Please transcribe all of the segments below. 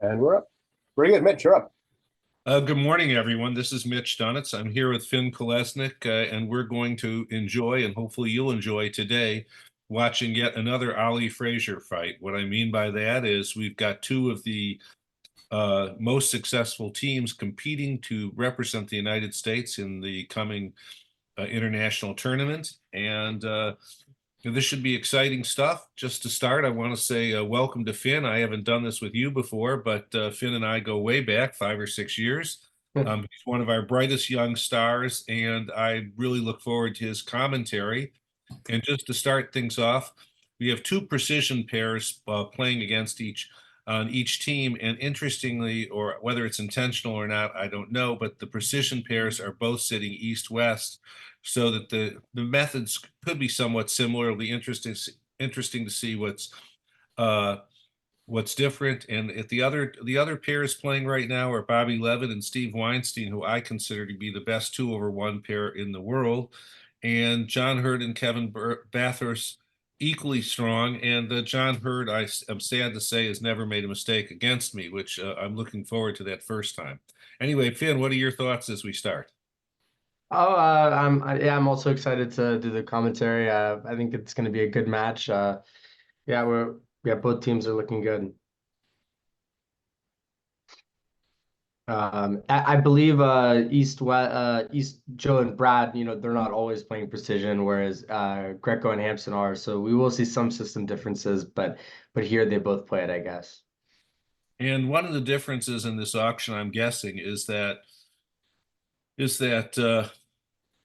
And we're up. Pretty good. Mitch, you're up. Good morning, everyone. This is Mitch Dunitz. I'm here with Finn Kolesnik, and we're going to enjoy, and hopefully you'll enjoy today, watching yet another Ali Frazier fight. What I mean by that is we've got two of the most successful teams competing to represent the United States in the coming international tournament. And this should be exciting stuff. Just to start, I want to say welcome to Finn. I haven't done this with you before, but Finn and I go way back 5 or 6 years. He's one of our brightest young stars, and I really look forward to his commentary. And just to start things off, we have two precision pairs playing against each team. And interestingly, or whether it's intentional or not, I don't know, but the precision pairs are both sitting east-west, so that the methods could be somewhat similar. It'll be interesting to see uh, what's different. And at the other pairs playing right now are Bobby Levin and Steve Weinstein, who I consider to be the best 2-over-1 pair in the world, and John Hurd and Kevin Bathurst, equally strong. And John Hurd, am sad to say, has never made a mistake against me, which I'm looking forward to that first time. Anyway, Finn, what are your thoughts as we start? I'm also excited to do the commentary. I think it's going to be a good match. Yeah, both teams are looking good. I believe East Joe and Brad, they're not always playing precision, whereas Greco and Hampson are. So we will see some system differences, but here they both play it, I guess. And one of the differences in this auction, I'm guessing, is that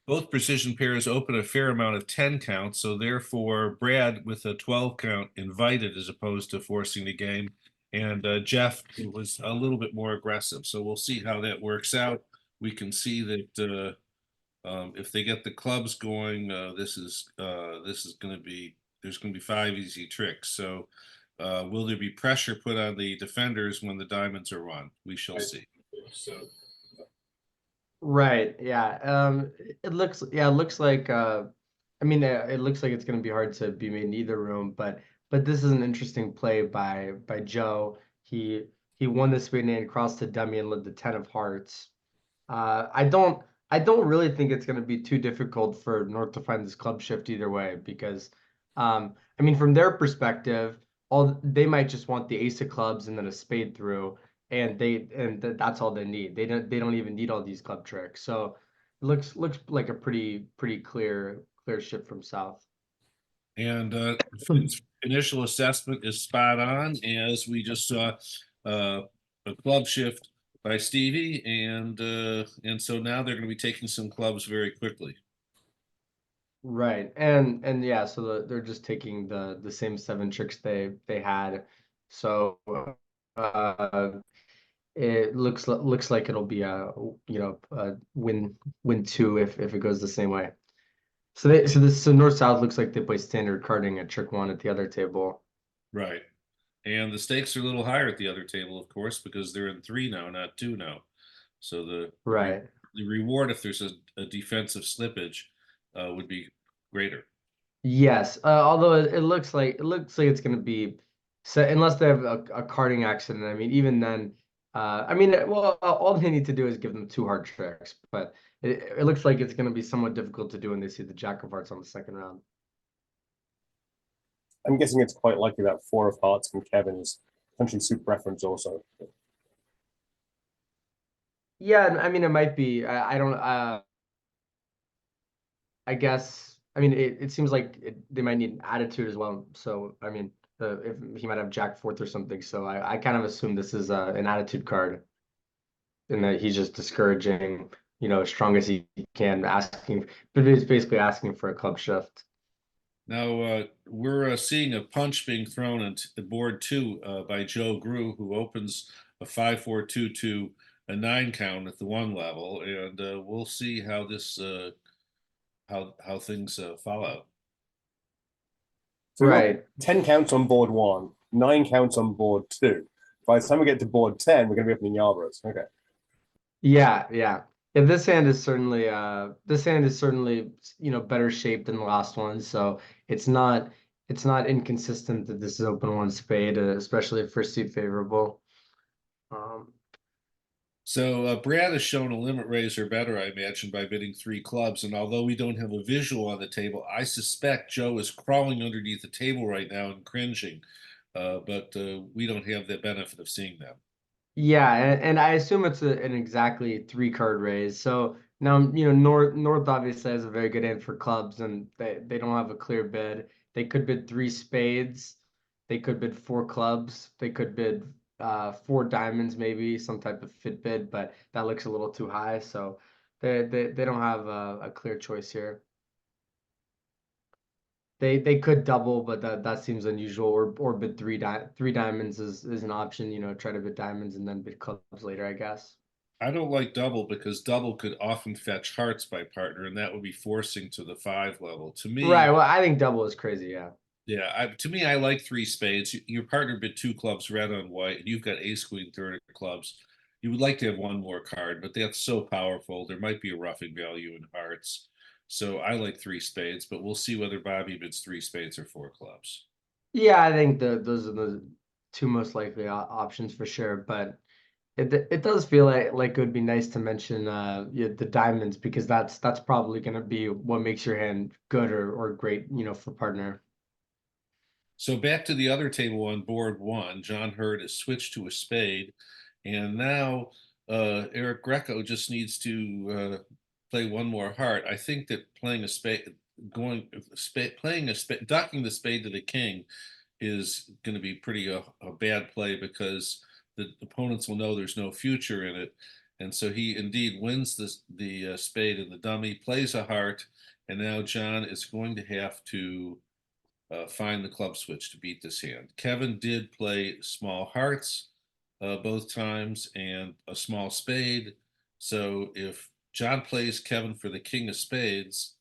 both precision pairs open a fair amount of 10 counts. So therefore, Brad with a 12 count invited as opposed to forcing the game. And Jeff was a little bit more aggressive. So we'll see how that works out. We can see that if they get the clubs going, this is going to be there's going to be 5 easy tricks. So will there be pressure put on the defenders when the diamonds are run? We shall see. So. Right. Yeah. It looks like it looks like it's going to be hard to be made in either room, but this is an interesting play by Joe. He won the spade and crossed to dummy and led the 10 of hearts. I don't really think it's going to be too difficult for North to find this club shift either way because from their perspective, all they might just want the ace of clubs and then a spade through, and that's all they need. They don't even need all these club tricks. So it looks like a pretty clear shift from South. And Finn's initial assessment is spot on, as we just saw a club shift by Stevie, and so now they're going to be taking some clubs very quickly. Right. And yeah, so they're just taking the same seven tricks they had. So uh it looks like it'll be a win two if it goes the same way. So North South looks like they play standard carding at trick one at the other table. Right. And the stakes are a little higher at the other table, of course, because they're in three now, not two now. So Right. the reward, if there's a defensive slippage, would be greater. Yes. Although it looks like it's gonna be so unless they have a carding accident. Even then, all they need to do is give them two hard tricks, but it looks like it's gonna be somewhat difficult to do when they see the Jack of Hearts on the second round. I'm guessing it's quite likely that four of hearts from Kevin's potentially suit preference also. Yeah, it might be. I don't. I guess. It seems like they might need an attitude as well. So if he might have Jack fourth or something. So I kind of assume this is an attitude card, and that he's just discouraging, as strong as he can, asking, but he's basically asking for a club shift. Now we're seeing a punch being thrown at board two by Joe Grew, who opens a 5-4-2 to a 9 count at the one level, and we'll see how this how things fall out. So we've got Right. 10 counts on board one, 9 counts on board two. By the time we get to board 10, we're going to be opening Yarboroughs. Okay. Yeah, yeah. Yeah, this hand is certainly better shaped than the last one, so it's not inconsistent that this is open one spade, especially for seat favorable. Um, So Brad has shown a limit raise or better, I imagine, by bidding 3 clubs. And although we don't have a visual on the table, I suspect Joe is crawling underneath the table right now and cringing. But we don't have the benefit of seeing them. yeah, and I assume it's an exactly 3 card raise. So now, North obviously has a very good hand for clubs, and they don't have a clear bid. They could bid 3 spades. They could bid 4 clubs. They could bid 4 diamonds, maybe some type of fit bid, but that looks a little too high. So they don't have a clear choice here. They could double, but that seems unusual. Or bid 3 diamonds is an option. Try to bid diamonds and then bid clubs later, I guess. I don't like double because double could often fetch hearts by partner, and that would be forcing to the 5 level. To Right. me, Well, I think double is crazy. Yeah. yeah, to me, I like 3 spades. Your partner bid 2 clubs red on white, and you've got ace queen third of clubs. You would like to have one more card, but that's so powerful. There might be a roughing value in hearts. So I like 3 spades, but we'll see whether Bobby bids 3 spades or 4 clubs. Yeah, I think those are the 2 most likely options for sure. But it does feel like it would be nice to mention yeah, the diamonds, because that's probably going to be what makes your hand good or great, for partner. So back to the other table on board 1, John Hurd has switched to a spade, and now Eric Greco just needs to play one more heart. I think that playing a spade, playing a spade, ducking the spade to the king is going to be pretty a bad play because the opponents will know there's no future in it, and so he indeed wins the spade in the dummy, plays a heart, and now John is going to have to find the club switch to beat this hand. Kevin did play small hearts both times and a small spade. So if John plays Kevin for the king of spades,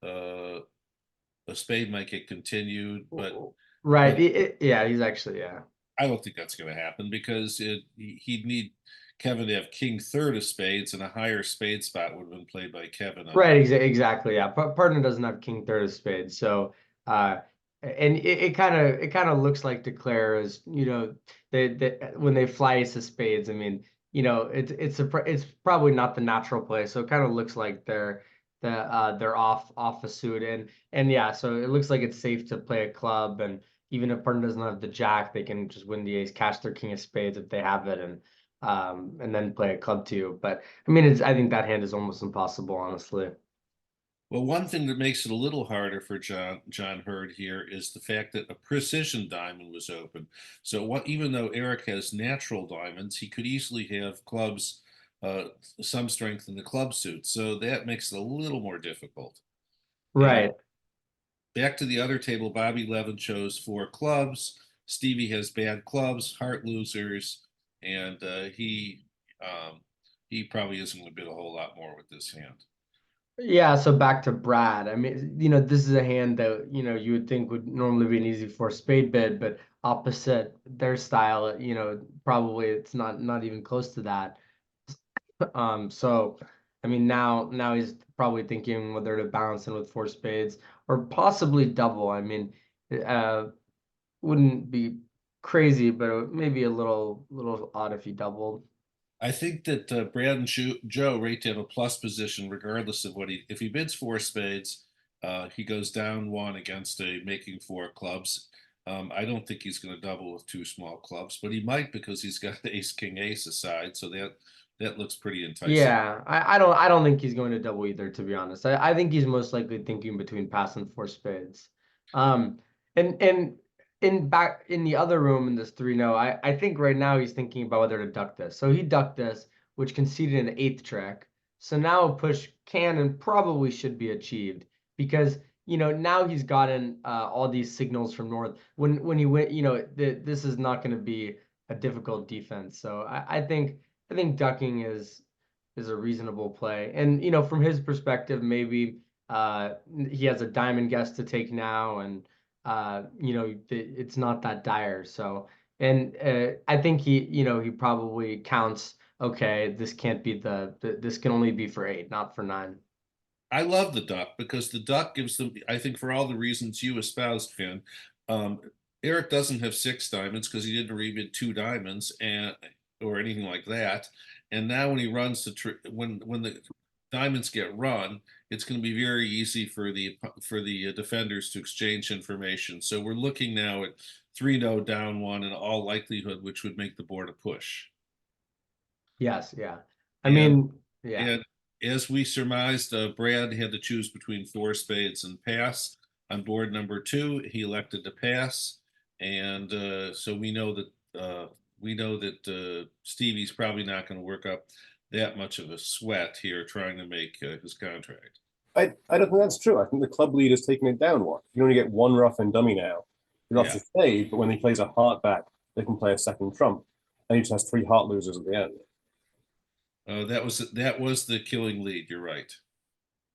uh, a spade might get continued, Right. but Yeah, he's actually, yeah. I don't think that's going to happen because he'd need Kevin to have king third of spades, and a higher spade spot would have been played by Kevin on Right, exactly. Yeah, partner doesn't have king third of spades, so uh, and it kind of looks like declare as they when they fly ace of spades. I mean, it's probably not the natural play, so it kind of looks like they're off a suit, and yeah, so it looks like it's safe to play a club, and even if partner doesn't have the jack, they can just win the ace, catch their king of spades if they have it, and then play a club too. But I mean, I think that hand is almost impossible, honestly. Well, one thing that makes it a little harder for John Hurd here is the fact that a precision diamond was open. So even though Eric has natural diamonds, he could easily have clubs, uh, some strength in the club suit. So that makes it a little more difficult. And Right. back to the other table, Bobby Levin chose 4 clubs. Stevie has bad clubs, heart losers, and he probably isn't going to bid a whole lot more with this hand. Yeah, so back to Brad. I mean, this is a hand that, you would think would normally be an easy for spade bid, but opposite their style, probably it's not even close to that. So I mean, now he's probably thinking whether to balance in with 4 spades or possibly double. I mean, uh, wouldn't be crazy, but maybe a little odd if he doubled. I think that Brad and Joe rate to have a plus position regardless of if he bids 4 spades, he goes down 1 against a making 4 clubs. I don't think he's going to double with 2 small clubs, but he might because he's got ace king ace aside, so that looks pretty enticing. Yeah, I don't think he's going to double either, to be honest. I think he's most likely thinking between pass and 4 spades. Um, and in back in the other room in this 3-0, I think right now he's thinking about whether to duck this. So he ducked this, which conceded an eighth trick. So now a push can and probably should be achieved because now he's gotten all these signals from North. When he went, this is not going to be a difficult defense. So I think ducking is a reasonable play. And from his perspective, maybe he has a diamond guess to take now, and it's not that dire. So, and I think he probably counts. Okay, this can't be this can only be for 8, not for 9. I love the duck because the duck gives them, I think, for all the reasons you espoused, Finn. Um, Eric doesn't have 6 diamonds because he didn't rebid 2 diamonds, and or anything like that. And now when he runs when the diamonds get run, it's going to be very easy for the defenders to exchange information. So we're looking now at 3-0 down one in all likelihood, which would make the board a push. Yes, yeah. I And mean, yeah. and as we surmised, Brad had to choose between four spades and pass. On board number two, he elected to pass, and so we know that Stevie's probably not going to work up that much of a sweat here trying to make his contract. I don't think that's true. I think the club lead is taking it down one. You only get one rough and dummy now. He lost Yeah. a spade, but when he plays a heart back, they can play a second trump. And he just has three heart losers at the end. That was the killing lead. You're right.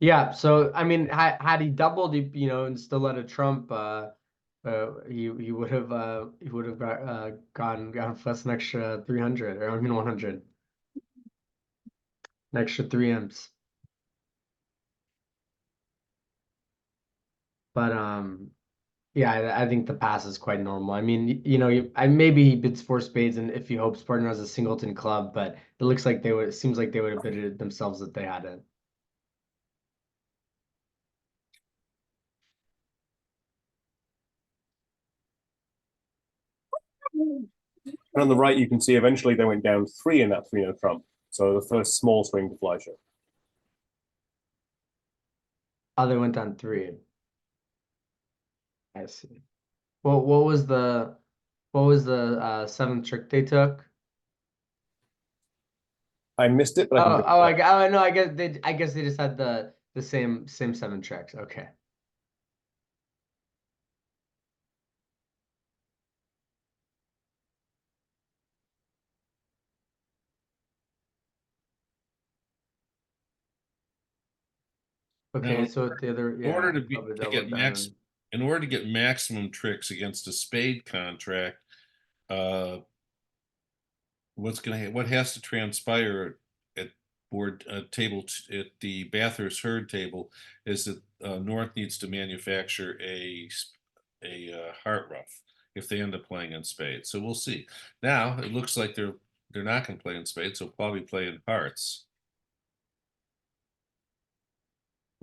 Yeah, so I mean, had he doubled, you know, and still let a trump, he would have gone plus an extra 300, or I mean 100, an extra 3 M's. But yeah, I think the pass is quite normal. I mean, you know, maybe he bids four spades, and if he hopes partner has a singleton club, but it looks like they would. It seems like they would have bidded it themselves if they had it. And on the right, you can see eventually they went down three in that 3-0 trump. So the first small swing to Fleischer. Oh, they went down 3. I see. Well, what was the seventh trick they took? I missed it, but I can. No, I guess they just had the same 7 tricks. Okay. Now, Okay, so the other, in order yeah, probably to double get diamond. in order to get maximum tricks against a spade contract, uh, what has to transpire at board table at the Bathurst herd table is that North needs to manufacture a heart ruff if they end up playing in spades. So we'll see. Now it looks like they're not going to play in spades. They'll probably play in hearts.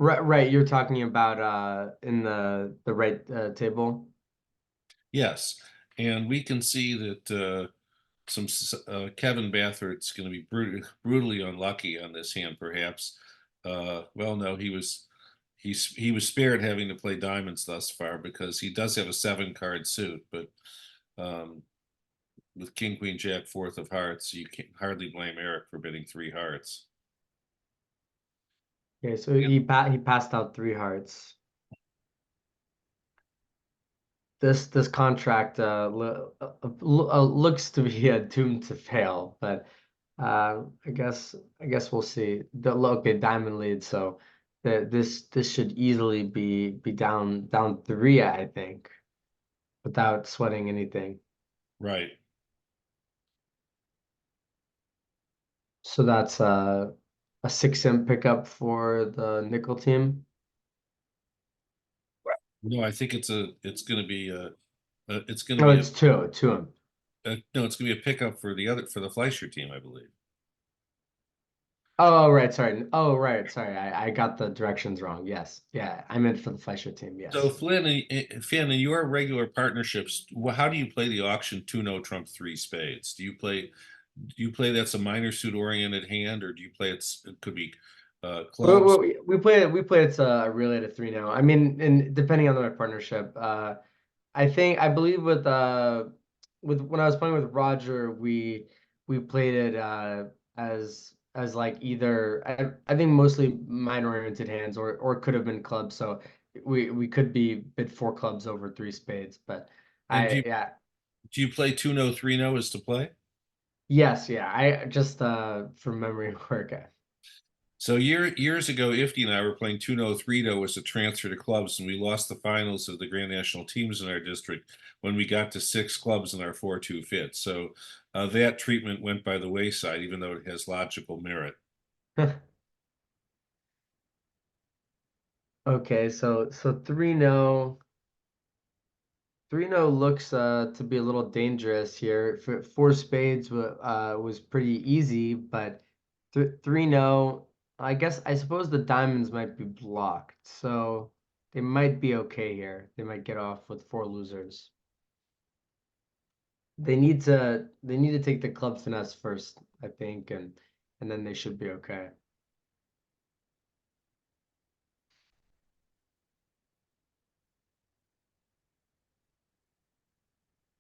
Right, right. You're talking about in the right table. Yes, and we can see that Kevin Bathurst's going to be brutally unlucky on this hand, perhaps. Well, no, he was spared having to play diamonds thus far because he does have a 7-card suit, but um, with King Queen Jack fourth of hearts, you can hardly blame Eric for bidding 3 hearts. Okay, so he passed out 3 hearts. This contract looks to be doomed to fail, but I guess we'll see. Okay, diamond lead, so this should easily be down 3, I think, without sweating anything. Right. So that's a 6 M pickup for the nickel team. No, I think it's going to be it's going to No, be it's 2 M. no, it's going to be a pickup for the Fleischer team, I believe. Oh, right, sorry. Oh, right, sorry. I got the directions wrong. Yes. Yeah, I meant for the Fleischer team. So Yes. Finn, in your regular partnerships, how do you play the auction 2-0 trump 3 spades? Do you play that's a minor suit oriented hand, or do you play it could be clubs? We play it's really at a 3 now. I mean, and depending on my partnership, I believe with when I was playing with Roger, we played it as like either I think mostly minor oriented hands or could have been clubs. So we could be bid 4 clubs over 3 spades, but And yeah. do you play 2-0 3-0 is to play? Yes, yeah. I just from memory work. So years ago, Ifty and I were playing 2-0 3-0 as a transfer to clubs, and we lost the finals of the Grand National teams in our district when we got to 6 clubs in our 4-2 fit. So that treatment went by the wayside, even though it has logical merit. Okay, so 3 no. 3-0 looks to be a little dangerous here. Four spades was pretty easy, but 3-0, I suppose the diamonds might be blocked, so they might be okay here. They might get off with four losers. They need to take the club finesse first, I think, and then they should be okay.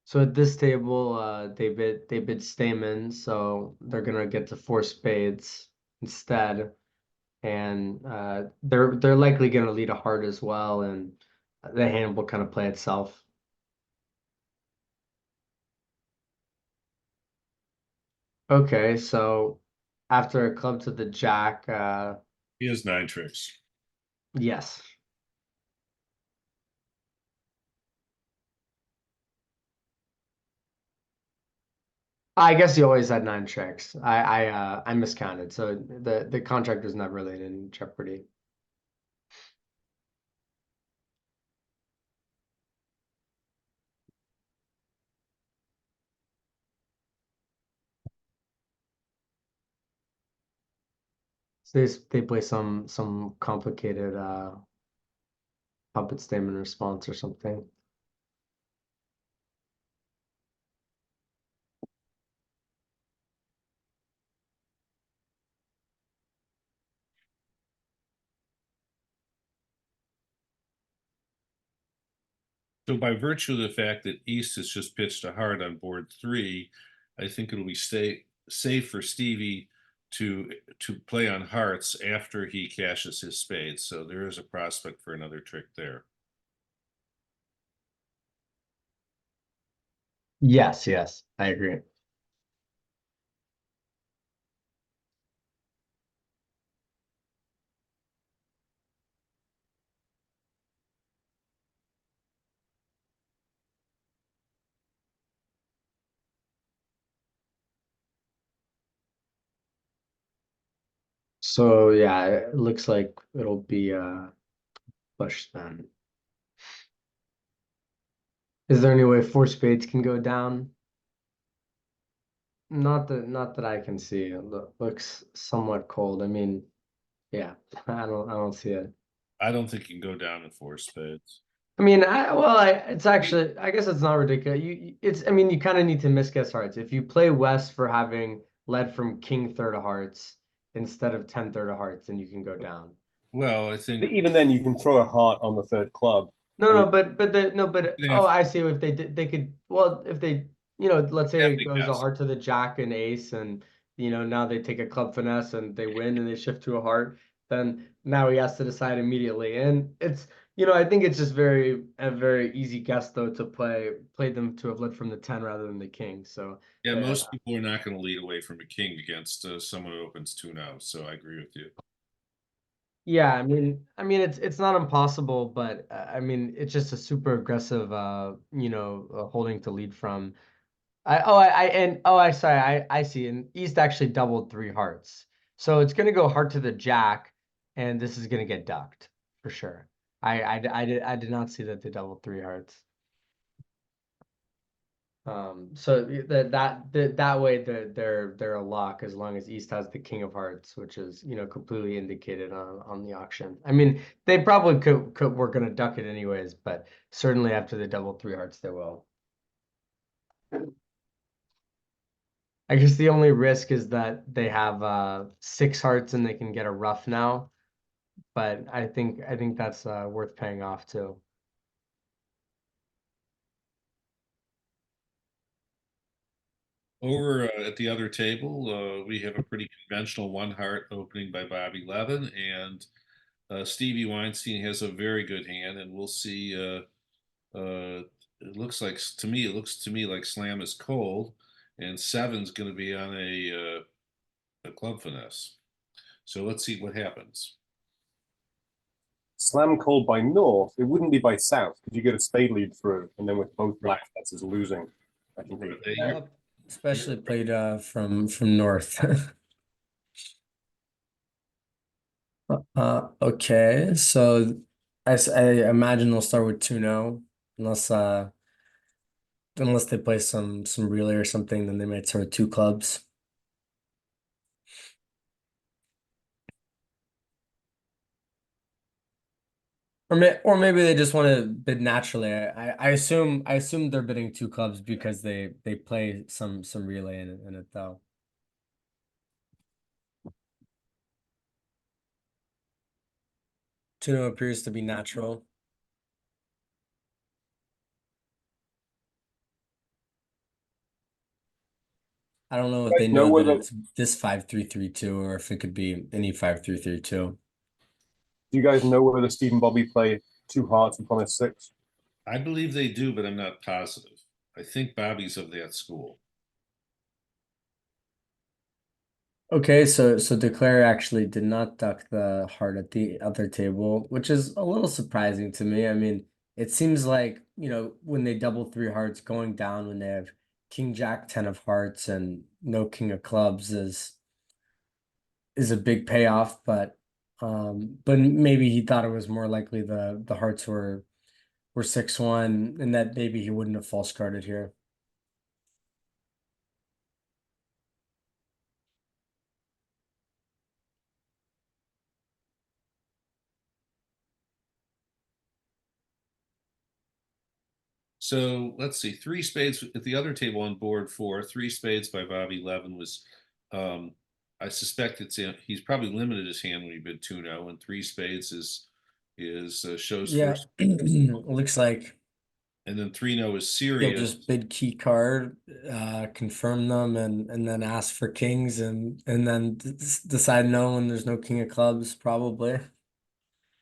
So at this table, they bid Stayman, so they're gonna get to four spades instead, and they're likely gonna lead a heart as well, and the hand will kind of play itself. Okay, so after a club to the jack, He has 9 tricks. yes. I guess he always had nine tricks. I miscounted, so the contract was not really in jeopardy. So they play some complicated puppet statement response or something. So by virtue of the fact that East has just pitched a heart on board 3, I think it'll be safe for Stevie to play on hearts after he cashes his spades. So there is a prospect for another trick there. Yes, I agree. So yeah, it looks like it'll be push then. Is there any way four spades can go down? Not that I can see. It looks somewhat cold. I mean, yeah, I don't see it. I don't think you can go down in 4 spades. I mean, it's actually, I guess it's not ridiculous. I mean, you kind of need to misguess hearts. If you play West for having led from king third of hearts instead of 10 third of hearts, then you can go down. Well, I But think even then, you can throw a heart on the third club. No, I no, mean, they oh, have, I see. If they did, they could. Well, if they, let's they say have it to goes a guess. heart to the jack and ace, and now they take a club finesse and they win and they shift to a heart. Then now he has to decide immediately, and I think it's just a very easy guess though to play them to have led from the 10 rather than the king. So Yeah, uh, most people are not going to lead away from a king against someone who opens 2-0. So I agree with you. yeah, I mean it's not impossible, but I mean it's just a super aggressive holding to lead from. I sorry, I see. And East actually doubled three hearts. So it's gonna go heart to the jack, and this is gonna get ducked for sure. I did not see that they doubled three hearts. So that way they're a lock as long as East has the king of hearts, which is completely indicated on the auction. I mean, they probably could were gonna duck it anyways, but certainly after they double three hearts, they will. I guess the only risk is that they have six hearts and they can get a rough now, but I think that's worth paying off too. Over at the other table, we have a pretty conventional one heart opening by Bobby Levin, and Stevie Weinstein has a very good hand, and we'll see. It looks to me like Slam is cold, and seven's going to be on a club finesse. So let's see what happens. slam called by north, it wouldn't be by south because you get a spade lead through, and then with both black fences losing, I think Yeah, especially played from north. Okay, so I imagine they'll start with 2-0 unless unless they play some relay or something, then they might start with two clubs. Or maybe they just want to bid naturally. I assume they're bidding two clubs because they play some relay in it though. Tuno appears to be natural. I don't know if they Know know that whether it's this 5-3-3-2 or if it could be any 5-3-3-2. Do you guys know whether Stephen Bobby play two hearts and promise six? I believe they do, but I'm not positive. I think Bobby's of that school. Okay, so Declare actually did not duck the heart at the other table, which is a little surprising to me. I mean, it seems like, when they double three hearts going down when they have King Jack 10 of hearts and no King of clubs is a big payoff, but maybe he thought it was more likely the hearts were 6-1 and that maybe he wouldn't have false carded here. So let's see, three spades at the other table on board four, three spades by Bobby Levin was, I suspect he's probably limited his hand when he bid 2-0, and three spades is shows Yeah, first, looks like and then 3-0 is he'll serious. just bid key card, confirm them, and then ask for kings, and then decide no when there's no king of clubs, probably.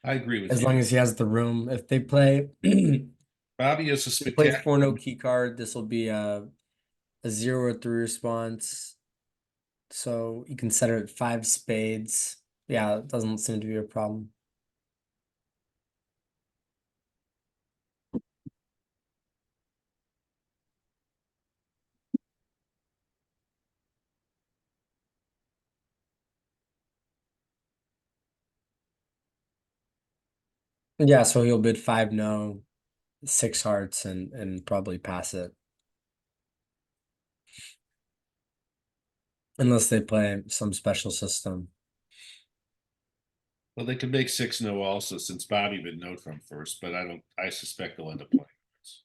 I agree with As you. long as he has the room. If they play, Bobby is a they play spectacular. 4 no key card, this will be a 0 or 3 response. So you can set it at 5 spades. Yeah, it doesn't seem to be a problem. Yeah, so he'll bid 5 no, 6 hearts, and probably pass it. Unless they play some special system. Well, they could make 6-0 also, since Bobby bid no from first, but I suspect they'll end up playing this.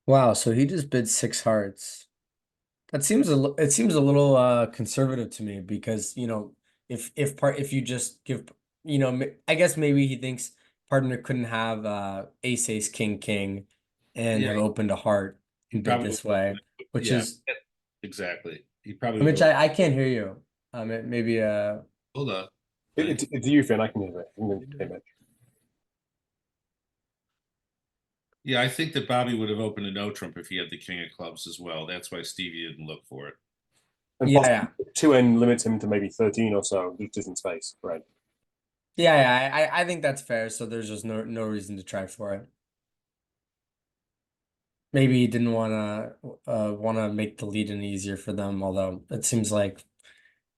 Wow, so he just bid 6 hearts. It seems a little conservative to me because, if you just give, I guess maybe he thinks partner couldn't have ace ace king king and Yeah, have opened a heart he and bid probably this way, which yeah, is exactly. He probably would Mitch, have. I can't hear you. Maybe Hold on. It's you, Finn. I can hear it. Yeah, I think that Bobby would have opened a no trump if he had the king of clubs as well. That's why Stevie didn't look for it. And yeah, possibly yeah. 2N limits him to maybe 13 or so, just isn't space, right? I think that's fair, so there's just no reason to try for it. Maybe he didn't wanna make the lead any easier for them, although it seems like it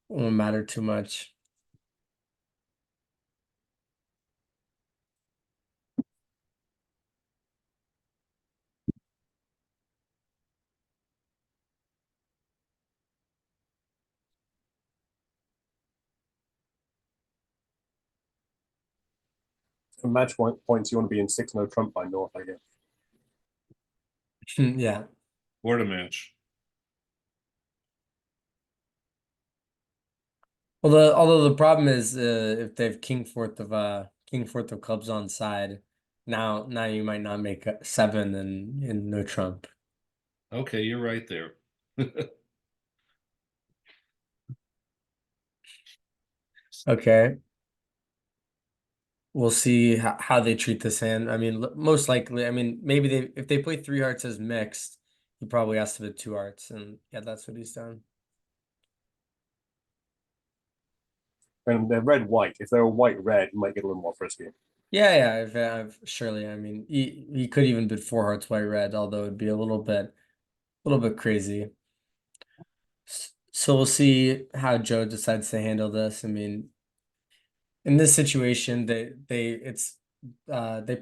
won't matter too much. For match points, you want to be in 6-0 trump by North, I guess. Yeah. What a match. Although the problem is if they have king fourth of clubs on side, now you might not make a 7 and no trump. Okay, you're right there. Okay. We'll see how they treat this hand. I mean, most likely, I mean, maybe if they play 3 hearts as mixed, he probably has to bid 2 hearts, and yeah, that's what he's done. And they're red white. If they're white red, you might get a little more frisky. Yeah, I've surely. I mean, he could even bid 4 hearts white red, although it'd be a little bit crazy. So we'll see how Joe decides to handle this. I mean, in this situation, they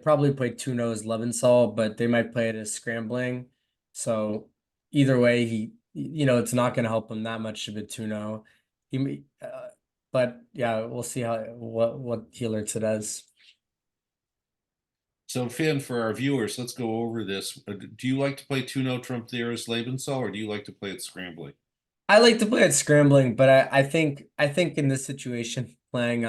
probably play 2-0 as Leventhal, but they might play it as scrambling. So either way, it's not going to help him that much of a 2-0. But yeah, we'll see what he alerts it as. So Finn, for our viewers, let's go over this. Do you like to play 2-0 Trump there as Lebensal, or do you like to play it scrambling? I like to play at scrambling, but I think in this situation playing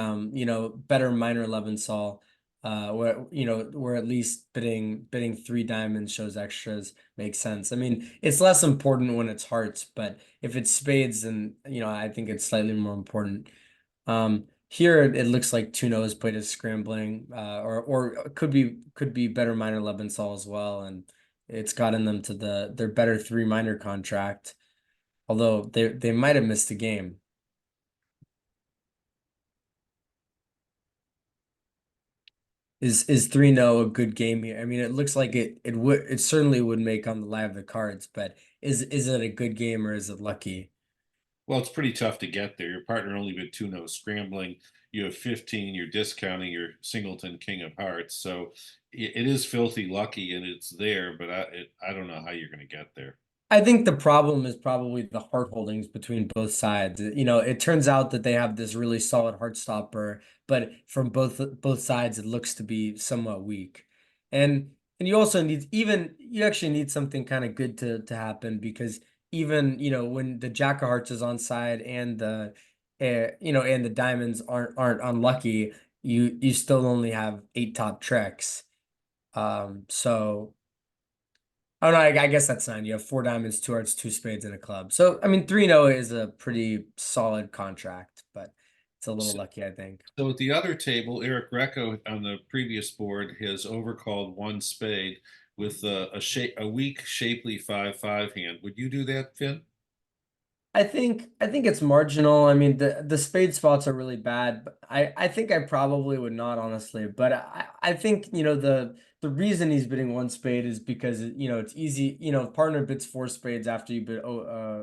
better minor Leventhal, where where at least bidding 3 diamonds shows extras makes sense. I mean, it's less important when it's hearts, but if it's spades, then I think it's slightly more important. Here it looks like 2-0 is played as scrambling, or could be better minor Leventhal as well, and it's gotten them to their better 3 minor contract. Although they might have missed a game. Is 3-0 a good game here? I mean, it looks like it certainly would make on the lie of the cards, but is it a good game or is it lucky? Well, it's pretty tough to get there. Your partner only bid 2-0 scrambling. You have 15. You're discounting your singleton king of hearts. So it is filthy lucky and it's there, but I don't know how you're going to get there. I think the problem is probably the heart holdings between both sides. It turns out that they have this really solid heart stopper, but from both sides, it looks to be somewhat weak. And you also you actually need something kind of good to happen because even when the Jack of Hearts is on side and and the diamonds aren't unlucky, you still only have 8 top tricks. So. Oh no, I guess that's 9. You have 4 diamonds, 2 hearts, 2 spades, and a club. So I mean, 3-0 is a pretty solid contract, but it's a little So, lucky, I think. so at the other table, Eric Greco on the previous board has overcalled 1 spade with a weak, shapely 5-5 hand. Would you do that, Finn? I think it's marginal. I mean, the spade spots are really bad, but I think I probably would not honestly. But I think the reason he's bidding 1 spade is because it's easy. If partner bids 4 spades after you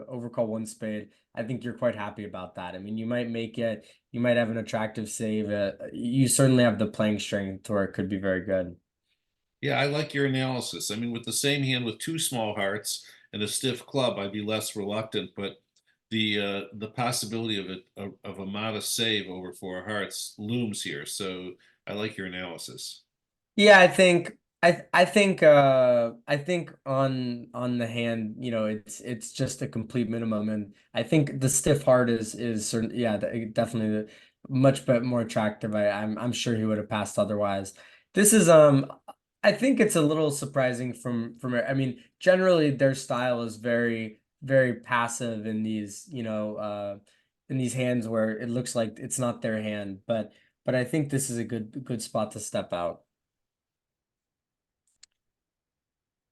overcall 1 spade. I think you're quite happy about that. I mean, you might make it. You might have an attractive save. You certainly have the playing strength to where it could be very good. Yeah, I like your analysis. I mean, with the same hand with 2 small hearts and a stiff club, I'd be less reluctant, but the possibility of a modest save over 4 hearts looms here. So I like your analysis. Yeah, I think on the hand, it's just a complete minimum, and I think the stiff heart is certain. Yeah, definitely much more attractive. I'm sure he would have passed otherwise. This is I think it's a little surprising from I mean, generally their style is very passive in these hands where it looks like it's not their hand, but I think this is a good spot to step out.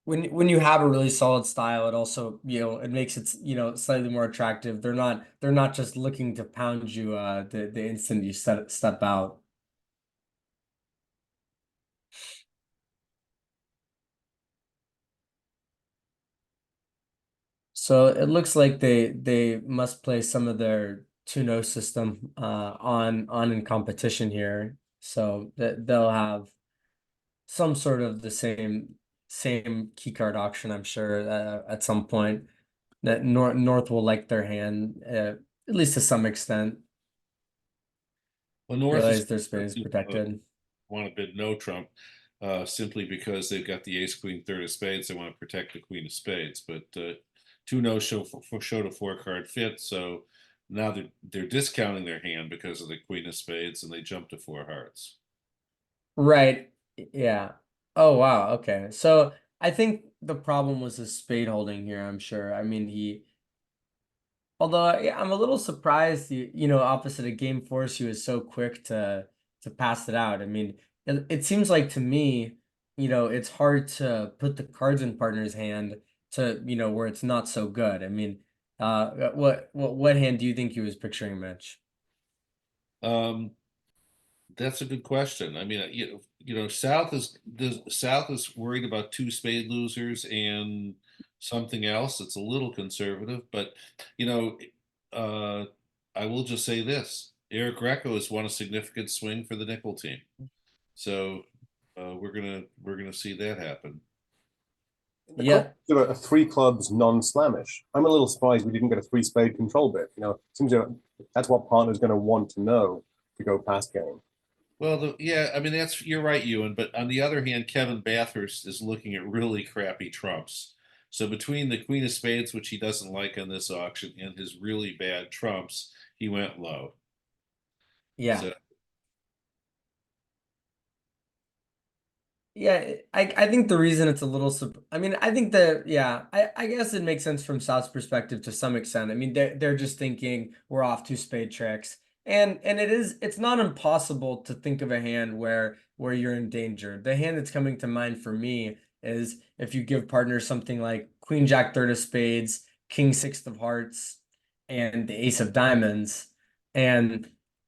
When you have a really solid style, it also, it makes it, slightly more attractive. They're not just looking to pound you the instant you step out. So it looks like they must play some of their 2-0 system on in competition here. So that they'll have some sort of the same keycard auction, I'm sure, at some point. That North will like their hand, at least to some extent. Well, North is Realize their spade is protected. want to bid no Trump simply because they've got the ace, queen, third of spades. They want to protect the queen of spades, but 2 no showed a 4 card fit. So now they're discounting their hand because of the queen of spades, and they jump to 4 hearts. Right. Yeah. Oh wow. Okay. So I think the problem was his spade holding here, I'm sure. I mean, although yeah, I'm a little surprised, opposite of game force, he was so quick to pass it out. I mean, it seems like to me, it's hard to put the cards in partner's hand to, where it's not so good. I mean, what hand do you think he was picturing, Mitch? Um, that's a good question. I mean, South is worried about 2 spade losers and something else. It's a little conservative, but you know, I will just say this: Eric Greco has won a significant swing for the nickel team, so we're gonna see that happen. The Yeah. question of a three clubs non-slamish. I'm a little surprised we didn't get a three spade control bit. It seems that's what partner's going to want to know to go past game. Well, yeah, I mean you're right, Ewan. But on the other hand, Kevin Bathurst is looking at really crappy trumps. So between the Queen of Spades, which he doesn't like on this auction, and his really bad trumps, he went low. Yeah. So Yeah, I think the reason it's a little I mean, I think that yeah, I guess it makes sense from South's perspective to some extent. I mean, they're just thinking we're off two spade tricks. And it's not impossible to think of a hand where you're in danger. The hand that's coming to mind for me is if you give partners something like Queen Jack third of spades, King sixth of hearts, and the ace of diamonds.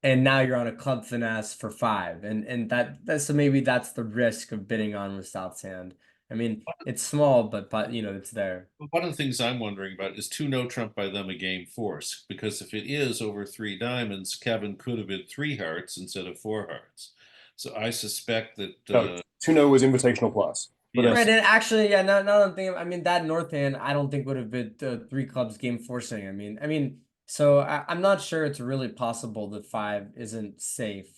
And now you're on a club finesse for five, and that's so maybe that's the risk of bidding on with South's hand. I mean, it's small, but it's there. one of the things I'm wondering about is two no trump by them a game force, because if it is over three diamonds, Kevin could have bid three hearts instead of four hearts. So I suspect that No, 2-0 was invitational plus. But yeah. Right, and actually, yeah, now I'm thinking, I mean, that North hand, I don't think would have been three clubs game forcing. So I'm not sure it's really possible that five isn't safe,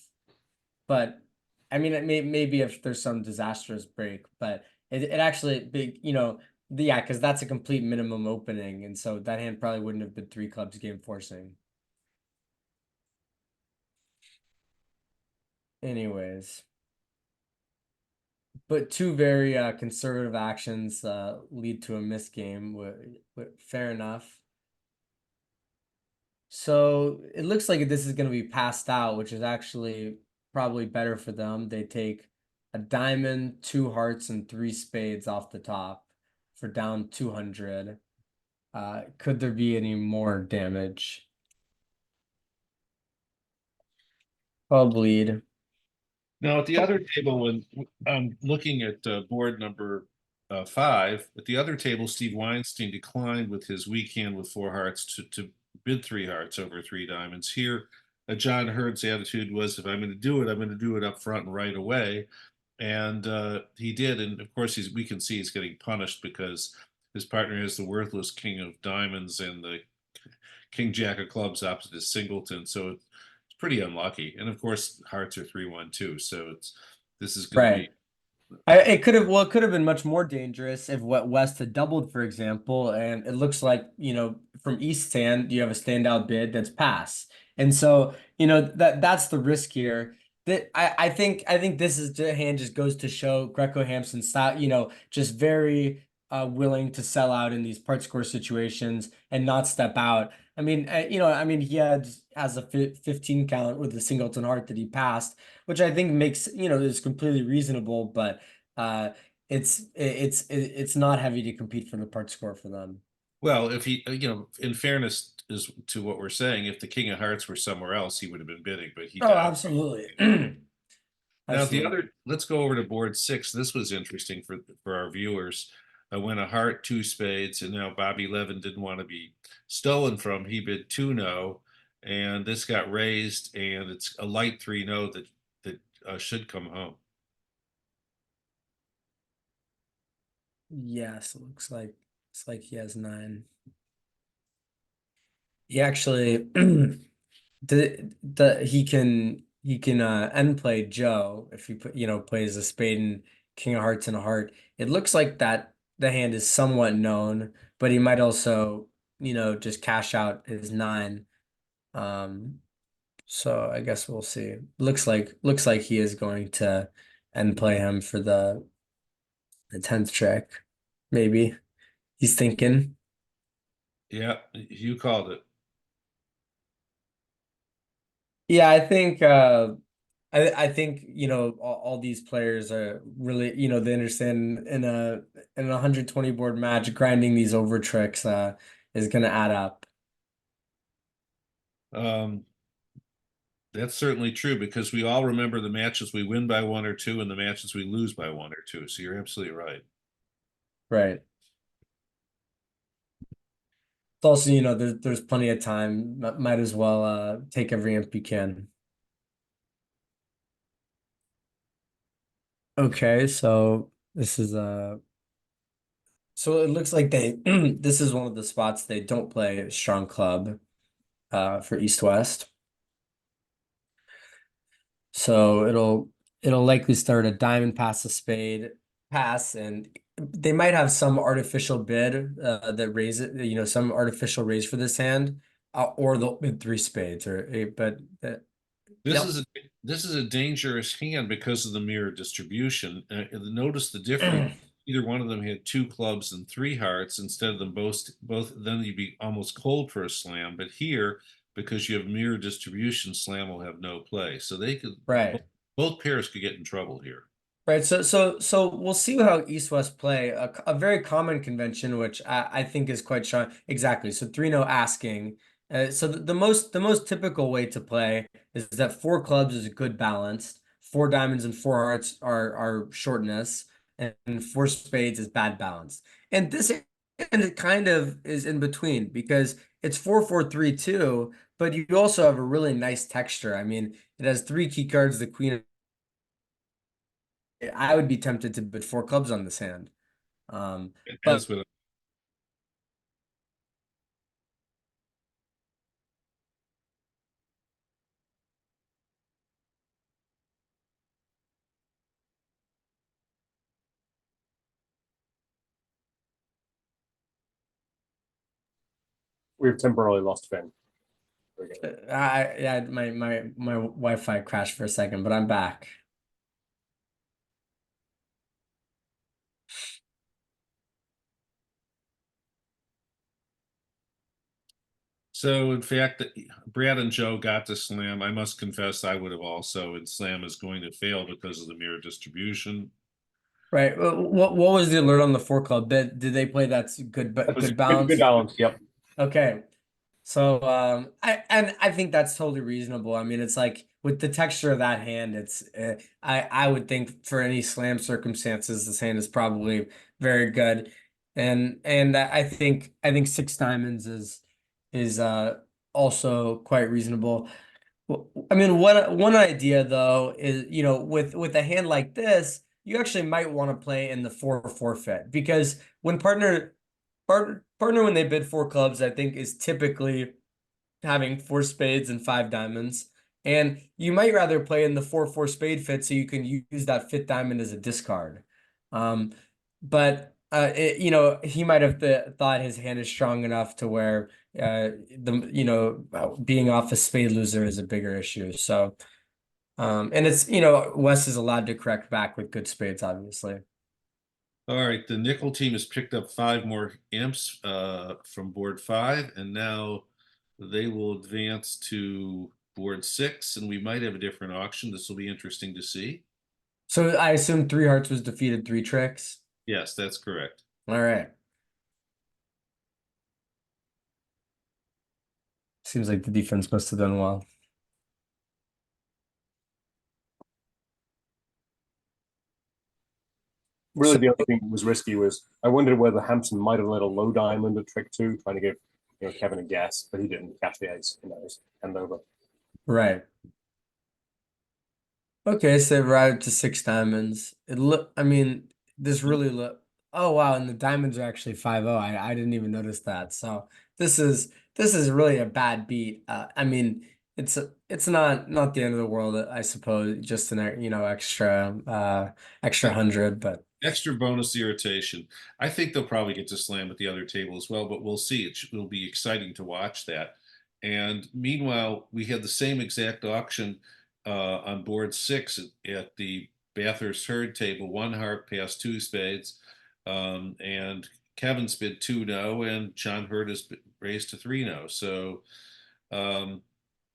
but I mean, maybe if there's some disastrous break, but it actually big, yeah, because that's a complete minimum opening, and so that hand probably wouldn't have been three clubs game forcing. Anyways. But two very conservative actions lead to a missed game. Fair enough. So it looks like this is going to be passed out, which is actually probably better for them. They take a diamond, two hearts, and three spades off the top for down 200. Could there be any more damage? I'll bleed. Now, at the other table, when I'm looking at board number 5, at the other table, Steve Weinstein declined with his weak hand with four hearts to bid three hearts over three diamonds. Here, John Hurd's attitude was, if I'm going to do it, I'm going to do it up front and right away. And he did. And of course, we can see he's getting punished because his partner is the worthless king of diamonds and the king jack of clubs opposite his singleton. So it's pretty unlucky. And of course, hearts are 3-1 too. So this is going to Right. be It could have been much more dangerous if West had doubled, for example, and it looks like, from East hand, you have a standout bid that's pass. And so, that's the risk here. That I think this is the hand just goes to show Greco Hampson style, just very willing to sell out in these part score situations and not step out. He has a 15 count with the singleton heart that he passed, which I think makes, is completely reasonable, but uh it's not heavy to compete for the part score for them. well. If he, in fairness is to what we're saying, if the king of hearts were somewhere else, he would have been bidding, but he Oh, died. absolutely. Now, Absolutely. let's go over to board 6. This was interesting for our viewers. I went a heart, two spades, and now Bobby Levin didn't want to be stolen from. He bid two no, and this got raised, and it's a light 3 no that should come home. Yes, it looks like he has nine. He actually he can end play Joe if he plays a spade and king of hearts and a heart. It looks like that the hand is somewhat known, but he might also, just cash out his nine. So I guess we'll see. Looks like he is going to end play him for the 10th trick. Maybe he's thinking. Yeah, you called it. Yeah, I think all these players are really, they understand in a 120 board match grinding these over tricks is gonna add up. Um, that's certainly true because we all remember the matches we win by one or two and the matches we lose by one or two. So you're absolutely right. Right. It's also, you know, there's plenty of time. Might as well take every imp you can. Okay, so this is so it looks like they this is one of the spots they don't play strong club for East West. So it'll likely start a diamond pass, a spade pass, and they might have some artificial bid that raise it, you know, some artificial raise for this hand, or they'll bid three spades, but This yep. is a this is a dangerous hand because of the mirror distribution. Notice the difference. Either one of them had two clubs and three hearts instead of them both. Then you'd be almost cold for a slam. But here, because you have mirror distribution, slam will have no play. So they could Right. both pairs could get in trouble here. Right, so we'll see how East-West play. A very common convention, which I think is quite strong. Exactly. So 3-0 asking. So the most typical way to play is that four clubs is a good balance, four diamonds and four hearts are shortness, and four spades is bad balance. And this and it kind of is in between because it's 4-4-3-2, but you also have a really nice texture. I mean, it has three key cards, the queen. I would be tempted to put four clubs on this hand. But As with We've temporarily lost Finn. There we go. yeah, my Wi-Fi crashed for a second, but I'm back. So, in fact, Brad and Joe got to slam. I must confess, I would have also, and slam is going to fail because of the mirror distribution. Right. What was the alert on the four club? Did they play that's good That was good good balance? balance. Yep. Okay. So I think that's totally reasonable. I mean, it's like with the texture of that hand, it's I would think for any slam circumstances, this hand is probably very good, and I think six diamonds is also quite reasonable. I mean, one idea though is, you know, with a hand like this, you actually might want to play in the four forfeit because when partner when they bid four clubs, I think is typically having four spades and five diamonds. And you might rather play in the 4-4 spade fit so you can use that fifth diamond as a discard. But you know, he might have thought his hand is strong enough to where being off a spade loser is a bigger issue. So and it's, you know, Wes is allowed to correct back with good spades, obviously. All right, the nickel team has picked up five more imps from board five, and now they will advance to board six, and we might have a different auction. This will be interesting to see. So I assume three hearts was defeated three tricks. Yes, that's correct. All right. Seems like the defense must have done well. Really, the only thing that was risky was I wondered whether Hampson might have let a low diamond a trick two, trying to give Kevin a guess, but he didn't catch the ace. And that was hand over. Right. Okay, so right to six diamonds. I mean, this really look. Oh wow, and the diamonds are actually 5-0. I didn't even notice that. So this is really a bad beat. I mean, it's not the end of the world, I suppose. Just an extra 100, but Extra bonus irritation. I think they'll probably get to slam at the other table as well, but we'll see. Will be exciting to watch that. And meanwhile, we had the same exact auction on board six at the Bathurst Herd table. One heart past two spades, and Kevin's bid 2-0, and John Hurd has raised to 3-0. So,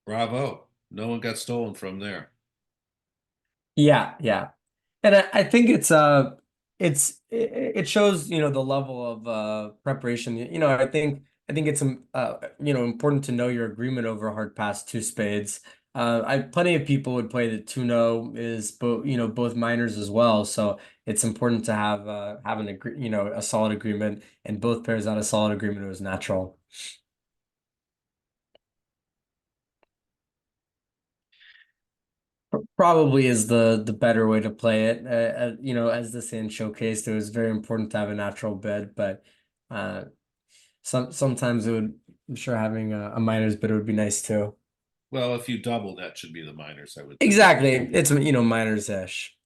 bravo! No one got stolen from there. yeah. And I think it shows, you know, the level of preparation. You know, I think it's important to know your agreement over hard pass two spades. I plenty of people would play that 2-0 is both, both minors as well. So it's important to have an agree, a solid agreement, and both pairs had a solid agreement. It was natural. Probably is the better way to play it. As the sand showcased, it was very important to have a natural bid, but uh, sometimes I'm sure having a minors bid would be nice too. Well, if you double, that should be the minors, I would think. Exactly, it's minors-ish.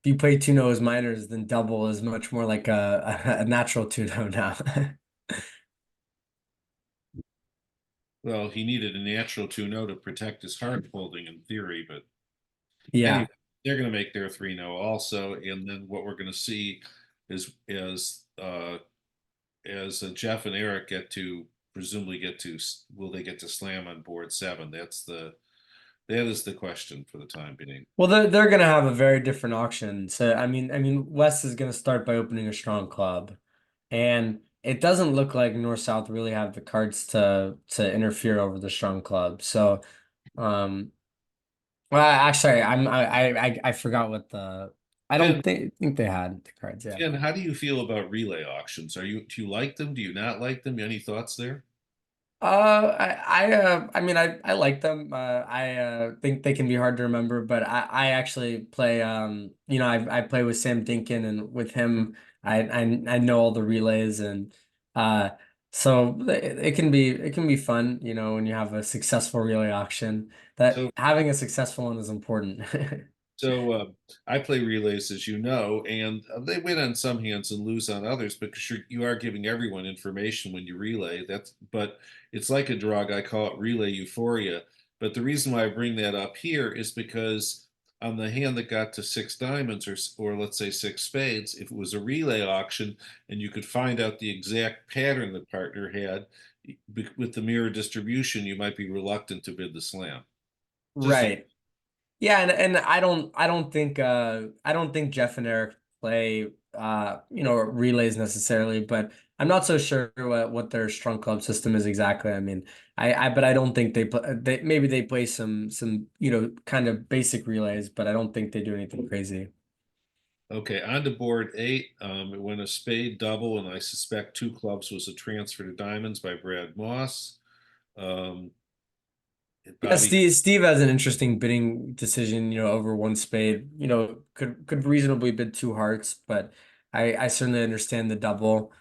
If you play 2-0 as minors, then double is much more like a natural 2-0 now. Well, he needed a natural 2-0 to protect his hard folding in theory, but Yeah. anyway, they're going to make their 3-0 also, and then what we're going to see is as Jeff and Eric get to presumably will they get to slam on board 7? That is the question for the time being. Well, they're gonna have a very different auction. So I mean, West is gonna start by opening a strong club, and it doesn't look like North South really have the cards to interfere over the strong club. So, um, well, actually, I forgot what the I Finn, don't think they had the cards. Yeah. Finn, how do you feel about relay auctions? Do you like them? Do you not like them? Any thoughts there? I mean, I like them. I think they can be hard to remember, but I actually play. I play with Sam Dinkin, and with him, I know all the relays, and uh, so it can be fun. When you have a successful relay auction, that So having a successful one is important. So I play relays, as you know, and they win on some hands and lose on others because you are giving everyone information when you relay. But it's like a drug. I call it relay euphoria. But the reason why I bring that up here is because on the hand that got to 6 diamonds or let's say 6 spades, if it was a relay auction and you could find out the exact pattern the partner had with the mirror distribution, you might be reluctant to bid the slam. Just a Right. Yeah, and I don't think Jeff and Eric play relays necessarily, but I'm not so sure what their strong club system is exactly. I mean, but I don't think they maybe they play some kind of basic relays, but I don't think they do anything crazy. Okay, on to board 8. It went a spade double, and I suspect 2 clubs was a transfer to diamonds by Brad Moss. Um, Yeah, Bobby, Steve has an interesting bidding decision, over one spade. Could reasonably bid 2 hearts, but I certainly understand the double.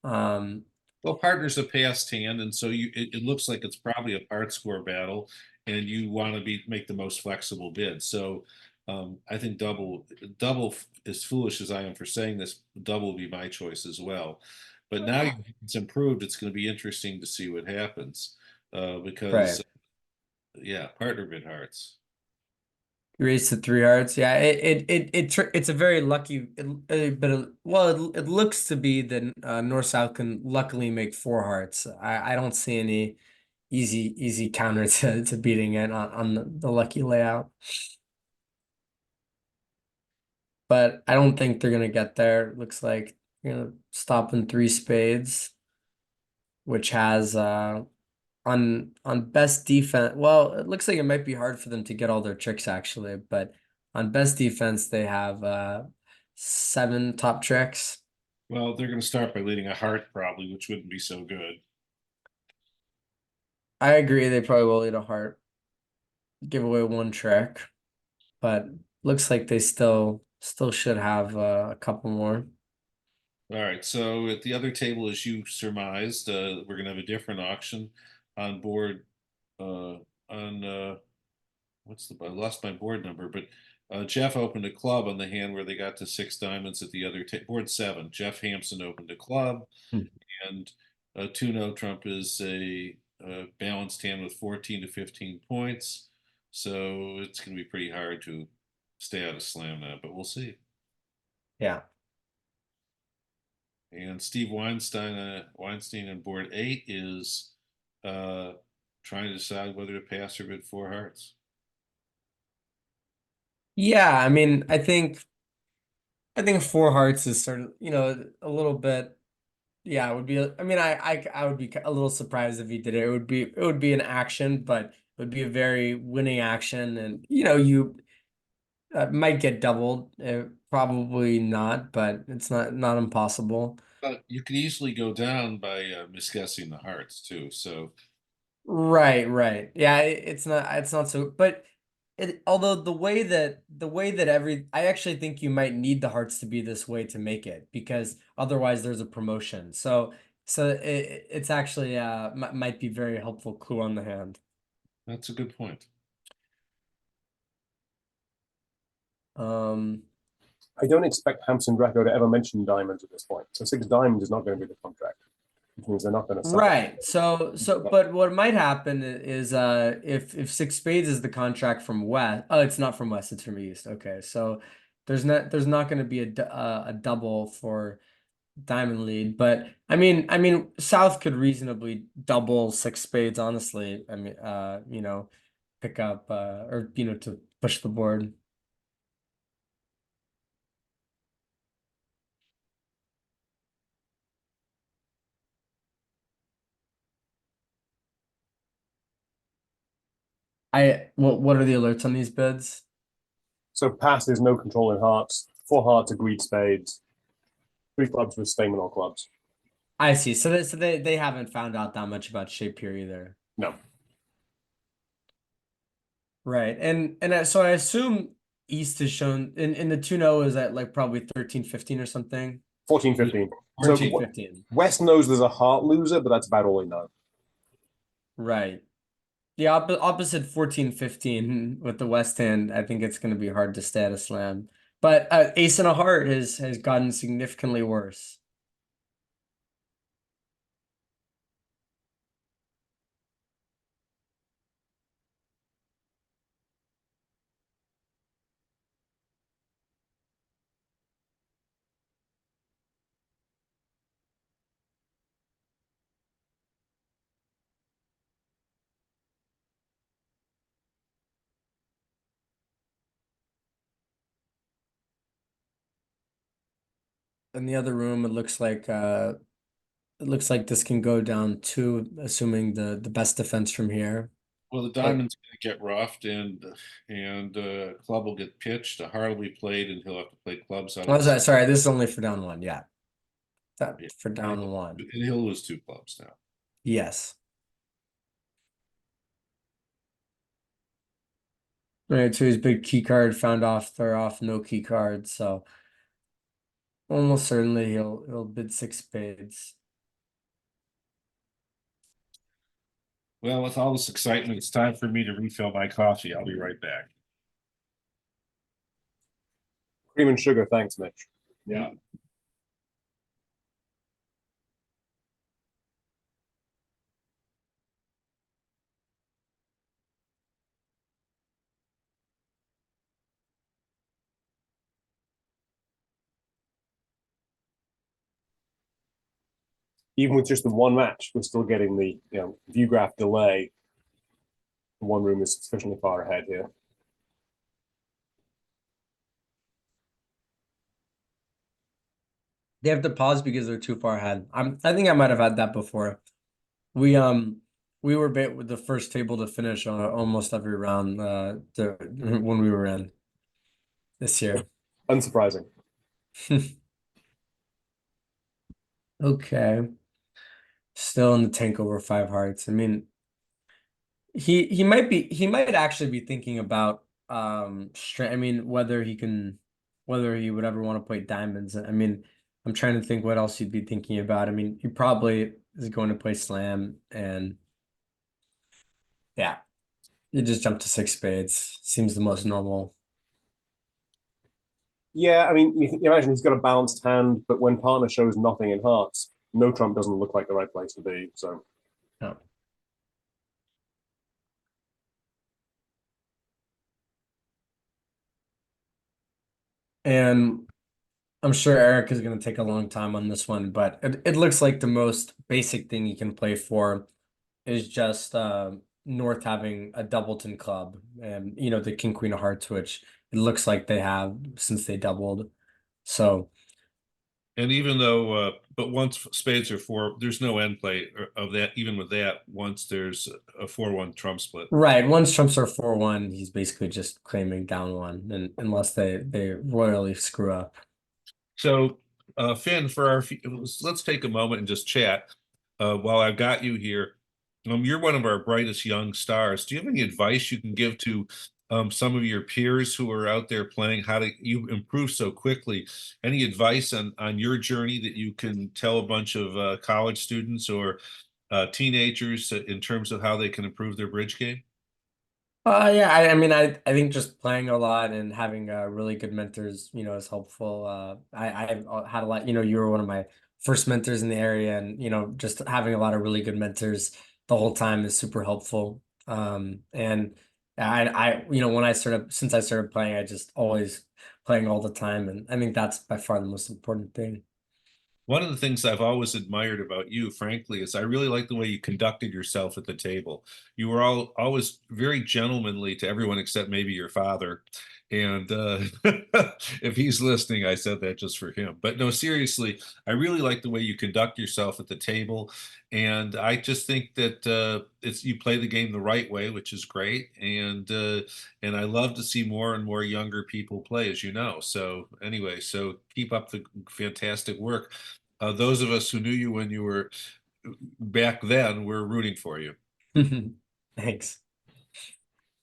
Um, well, partner's a passed hand, and so it looks like it's probably a part score battle, and you want to make the most flexible bid. So I think double as foolish as I am for saying this, double would be my choice as well. But now it's improved. It's going to be interesting to see what happens because right. yeah, partner bid hearts. Raised to 3 hearts. Yeah, it's a very lucky, well, it looks to be that North South can luckily make 4 hearts. I don't see any easy counter to beating it on the lucky layout, but I don't think they're gonna get there. It looks like you're gonna stop in 3 spades, which has on best defense. Well, it looks like it might be hard for them to get all their tricks actually, but on best defense they have 7 top tricks. Well, they're going to start by leading a heart, probably, which wouldn't be so good. I agree they probably will lead a heart, give away 1 trick, but looks like they still should have a couple more. All right, so at the other table, as you surmised, we're going to have a different auction on board. On I lost my board number, but Jeff opened a club on the hand where they got to 6 diamonds at the other board 7. Jeff Hampson opened a club, Hmm. and 2-0 Trump is a balanced hand with 14 to 15 points. So it's going to be pretty hard to stay out of slam now, but we'll see. Yeah. And Steve Weinstein on board 8 is uh, trying to decide whether to pass or bid 4 hearts. Yeah, I mean, I think 4 hearts is sort of, a little bit Yeah, it would be. I mean, I would be a little surprised if he did it. It would be an action, but it would be a very winning action, and you might get doubled. Probably not, but it's not impossible. But you could easily go down by misguessing the hearts too. So Right, right. Yeah, it's not so, but although the way that I actually think you might need the hearts to be this way to make it, because otherwise there's a promotion. So it's actually might be very helpful clue on the hand. that's a good point. Um I don't expect Hampson Greco to ever mention diamonds at this point. So six diamonds is not going to be the contract, which means they're not going to suffer. Right. But what might happen is if six spades is the contract from west. Oh, it's not from west, it's from east. Okay. So there's not going to be a double for diamond lead, but I mean South could reasonably double six spades, honestly. I mean pick up or to push the board. What are the alerts on these bids? So pass is no control in hearts. Four hearts, agreed spades. Three clubs with stamen or clubs. I see. So they haven't found out that much about shape here either. No. Right. And so I assume East is shown in the 2-0 is at like probably 13-15 or something. 14, 15. So 14-15. West knows there's a heart loser, but that's about all he knows. Right. The opposite 14-15 with the West hand, I think it's going to be hard to stay at a slam. But ace and a heart has gotten significantly worse. In the other room, it looks like this can go down two, assuming the best defense from here. Well, the diamond's going to get roughed, and club will get pitched. The heart will be played, and he'll have to play clubs out Oh, of the sorry, this is only for down one. Yeah, that Yeah. for down And one. he'll lose two clubs now. Yes. Right, so his big key card found off, they're off no key card, so almost certainly he'll bid six spades. Well, with all this excitement, it's time for me to refill my coffee. I'll be right back. Cream and sugar, thanks, Mitch. Yeah. Even with just the one match, we're still getting the view graph delay. One room is sufficiently far ahead here. They have to pause because they're too far ahead. I think I might have had that before. We we were with the first table to finish on almost every round when we were in this year. Unsurprising. Okay. Still in the tank over five hearts. I mean, he might actually be thinking about I mean, whether he would ever want to play diamonds. I mean, I'm trying to think what else he'd be thinking about. I mean, he probably is going to play slam, and yeah, you just jump to six spades. Seems the most normal. Yeah, I mean, you imagine he's got a balanced hand, but when partner shows nothing in hearts, no trump doesn't look like the right place to be. So Yeah. And I'm sure Eric is going to take a long time on this one, but it looks like the most basic thing you can play for is just North having a doubleton club and the King Queen of Hearts, which it looks like they have since they doubled. So And even though, but once spades are four, there's no end play of that. Even with that, once there's a 4-1 trump split. Right. Once trumps are 4-1, he's basically just claiming down one, and unless they royally screw up. So, Finn, for our let's take a moment and just chat while I've got you here. You're one of our brightest young stars. Do you have any advice you can give to some of your peers who are out there playing? How to you improve so quickly? Any advice on your journey that you can tell a bunch of college students or teenagers in terms of how they can improve their bridge game? Yeah, I mean, I think just playing a lot and having really good mentors, is helpful. I've had a lot, you were one of my first mentors in the area, and just having a lot of really good mentors the whole time is super helpful. And when since I started playing, I just always playing all the time, and I think that's by far the most important thing. One of the things I've always admired about you, frankly, is I really like the way you conducted yourself at the table. You were always very gentlemanly to everyone except maybe your father. And if he's listening, I said that just for him. But no, seriously, I really like the way you conduct yourself at the table. And I just think that it's you play the game the right way, which is great. And I love to see more and more younger people play, as you know. So anyway, so keep up the fantastic work. Those of us who knew you when you were back then, we're rooting for you. Thanks.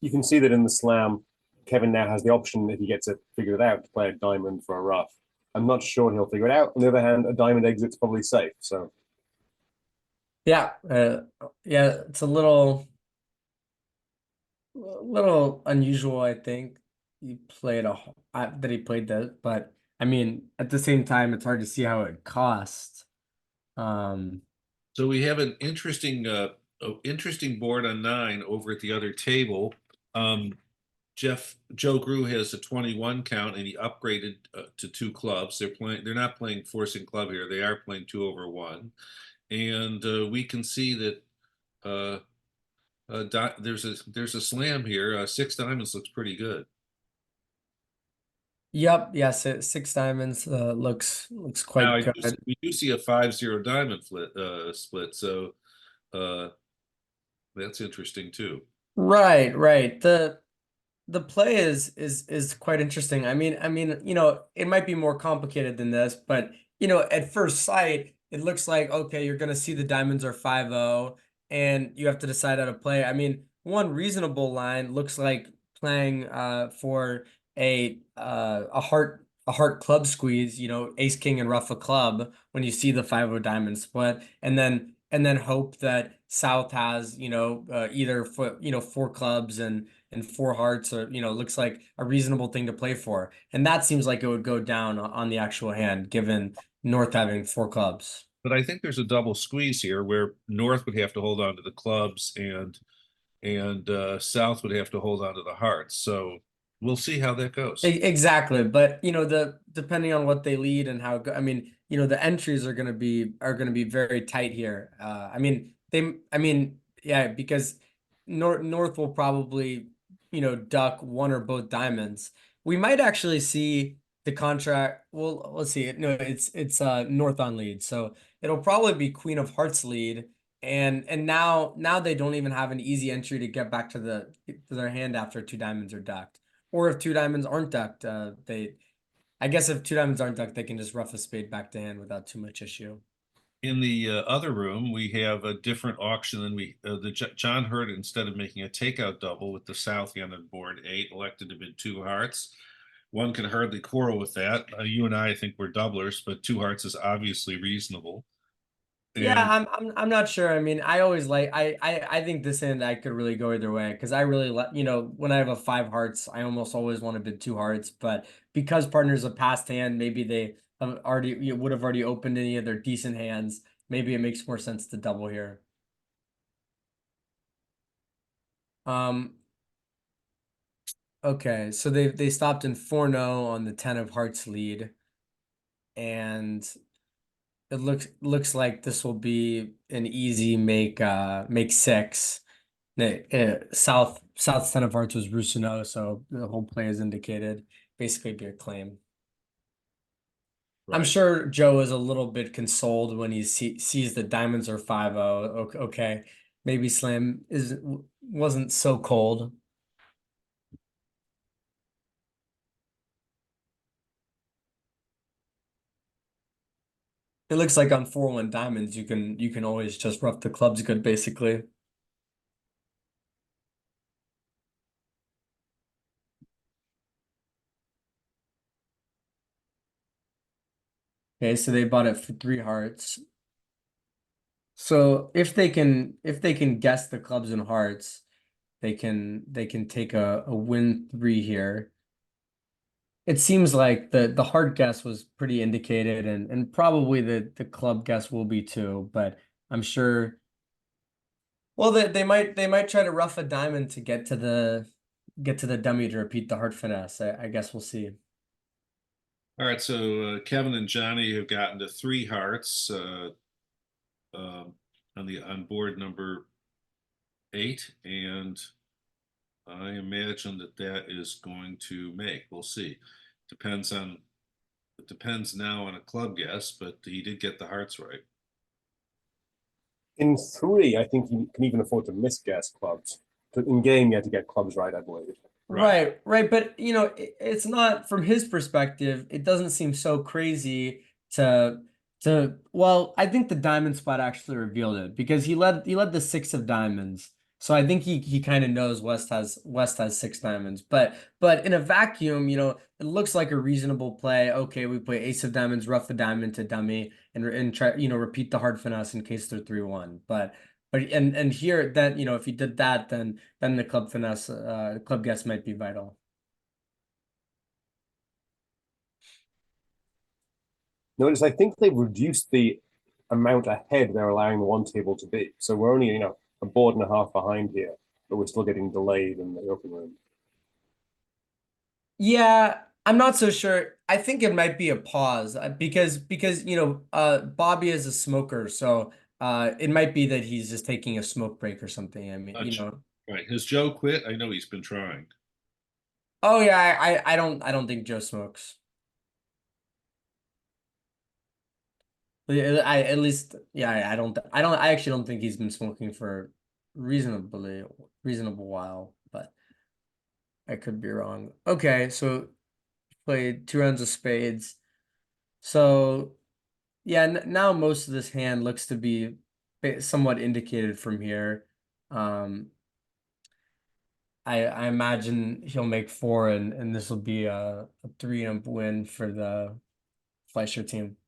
You can see that in the slam, Kevin now has the option, if he gets it figured out, to play a diamond for a rough. I'm not sure he'll figure it out. On the other hand, a diamond exit's probably safe. So Yeah, it's a little unusual, I think. He played that he played that, but I mean, at the same time, it's hard to see how it costs. Um, So we have an interesting board on 9 over at the other table. Joe Grew has a 21 count, and he upgraded to 2 clubs. They're not playing forcing club here. They are playing 2 over 1, and we can see that there's a slam here. 6 diamonds looks pretty good. yep, yes, six diamonds looks Now quite good. we do see a 5-0 diamond split, so uh, that's interesting too. Right, right. The play is quite interesting. I mean, it might be more complicated than this, but at first sight, it looks like okay, you're gonna see the diamonds are 5-0, and you have to decide how to play. I mean, one reasonable line looks like playing for a heart club squeeze, ace king and ruff a club when you see the 5-0 diamond split, and then hope that South has, either four clubs and 4 hearts, or looks like a reasonable thing to play for, and that seems like it would go down on the actual hand given North having 4 clubs. But I think there's a double squeeze here where North would have to hold on to the clubs and South would have to hold on to the hearts. So we'll see how that goes. Exactly, but the depending on what they lead and how I mean, the entries are gonna be very tight here. Yeah, because North will probably duck one or both diamonds. We might actually see the contract. Well, let's see. No, it's North on lead, so it'll probably be Queen of Hearts lead, and now they don't even have an easy entry to get back to their hand after 2 diamonds are ducked. Or if 2 diamonds aren't ducked, I guess if 2 diamonds aren't ducked, they can just rough a spade back to hand without too much issue. In the other room, we have a different auction than John Hurt, instead of making a takeout double with the South hand on board 8, elected to bid 2 hearts. One can hardly quarrel with that. You and I think we're doublers, but 2 hearts is obviously reasonable. Yeah, And I'm not sure. I mean, I always like I think this hand I could really go either way because I really like when I have a 5 hearts, I almost always want to bid 2 hearts, but because partner's a passed hand, maybe they have already would have already opened any of their decent hands. Maybe it makes more sense to double here. Um, okay, so they stopped in 4-0 on the 10 of hearts lead, and it looks like this will be an easy make 6. South's 10 of hearts was Rusino, so the whole play is indicated. Basically be a claim. I'm Right. sure Joe is a little bit consoled when he sees the diamonds are 5-0. Okay, maybe Slam wasn't so cold. It looks like on 4-1 diamonds you can always just rough the clubs good basically. Okay, so they bought it for 3 hearts. So if they can guess the clubs and hearts, they can take a win 3 here. It seems like the heart guess was pretty indicated, and probably the club guess will be too, but I'm sure. Well, they might try to rough a diamond to get to the dummy to repeat the heart finesse. I guess we'll see. All right, so Kevin and Johnny have gotten to 3 hearts on board number 8, and I imagine that is going to make. We'll see. Depends on It depends now on a club guess, but he did get the hearts right. In 3, I think you can even afford to misguess clubs. In game, you have to get clubs right, I believe. Right. Right. But it's not from his perspective, it doesn't seem so crazy to well, I think the diamond spot actually revealed it because he led the 6 of diamonds. So I think he kind of knows West has 6 diamonds. But in a vacuum, it looks like a reasonable play. Okay, we play ace of diamonds, rough a diamond to dummy, and try, repeat the hard finesse in case they're 3-1. But here that if he did that, then the club finesse, club guess might be vital. Notice, I think they've reduced the amount ahead they're allowing the one table to be. So we're only, a board and a half behind here, but we're still getting delayed in the open room. Yeah, I'm not so sure. I think it might be a pause because Bobby is a smoker, so it might be that he's just taking a smoke break or something. I mean, Right. Has Joe quit? I know he's been trying. Oh yeah, I don't think Joe smokes. I at least yeah, I actually don't think he's been smoking for reasonable while, but I could be wrong. Okay, so played 2 rounds of spades. So yeah, now most of this hand looks to be somewhat indicated from here. Um, I imagine he'll make 4, and this will be a 3-ump win for the Fleischer team.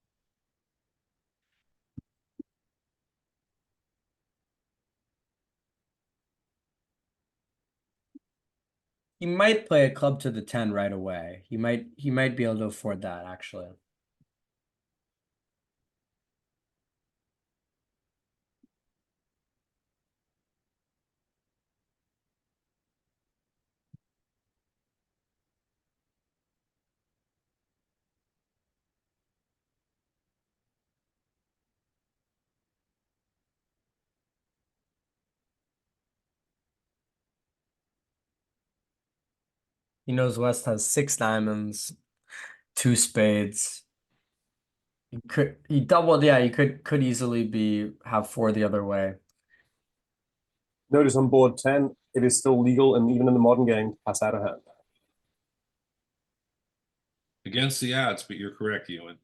He might play a club to the 10 right away. He might be able to afford that actually. He knows West has 6 diamonds, 2 spades. He doubled, yeah, he could easily have 4 the other way. Notice on board 10, it is still legal and even in the modern game to pass out a hand. Against the odds, but you're correct, Ewan.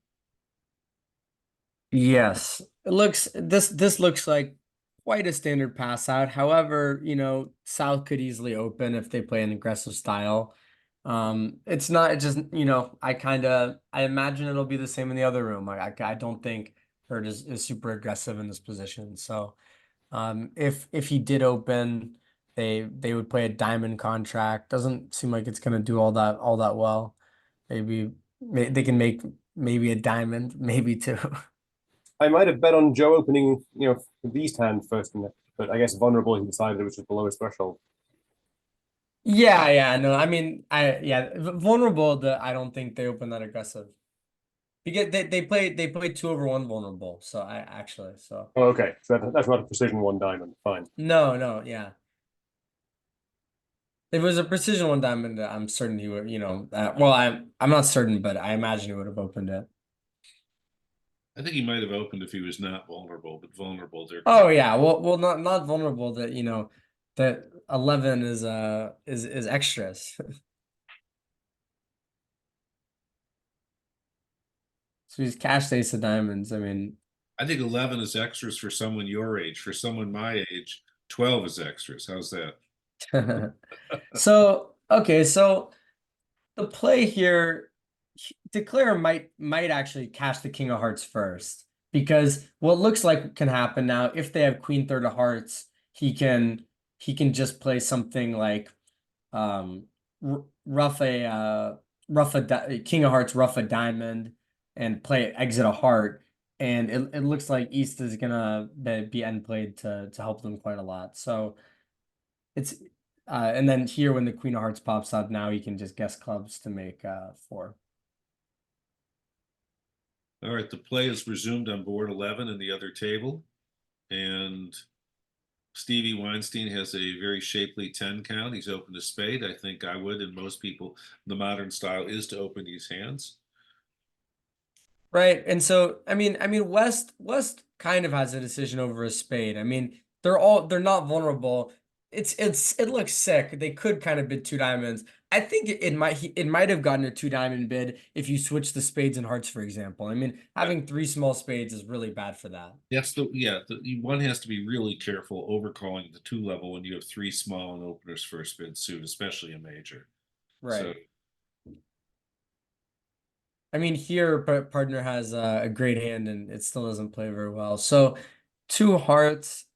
Yes. This looks like quite a standard pass out. However, South could easily open if they play an aggressive style. It's not it just, I imagine it'll be the same in the other room. I don't think Hurt is super aggressive in this position. So if he did open, they would play a diamond contract. Doesn't seem like it's gonna do all that well. Maybe they can make maybe a diamond, maybe 2. I might have bet on Joe opening, these hand first, but I guess vulnerable, he decided it was just below his threshold. Yeah, no, I mean, vulnerable. I don't think they open that aggressive because they play 2/1 vulnerable. So I actually so Oh, okay, so that's not a precision one diamond. Fine. no, yeah. If it was a precision 1 diamond, I'm certain he would. Well, I'm not certain, but I imagine he would have opened it. I think he might have opened if he was not vulnerable, but vulnerable there. Oh yeah, well, not vulnerable that that 11 is extras. So he's cashed ace of diamonds. I mean, I think 11 is extras for someone your age. For someone my age, 12 is extras. How's that? so okay, so the play here, Declare might actually cash the King of Hearts first because what looks like can happen now if they have Queen third of Hearts, he can just play something like rough a King of Hearts, rough a diamond, and play exit a heart. And it looks like East is gonna be end played to help them quite a lot. So it's and then here when the Queen of Hearts pops up, now he can just guess clubs to make 4. All right, the play is resumed on board 11 in the other table. And Stevie Weinstein has a very shapely 10 count. He's opened a spade. I think I would, and most people, the modern style is to open these hands. Right. And so I mean West kind of has a decision over a spade. I mean, they're not vulnerable. It looks sick. They could kind of bid 2 diamonds. I think it might have gotten a 2 diamond bid if you switch the spades and hearts, for example. I mean, having 3 small spades is really bad for that. That's one has to be really careful overcalling the 2 level when you have 3 small and openers for a spin suit, especially a major. So Right. I mean, here partner has a great hand and it still doesn't play very well. So 2 hearts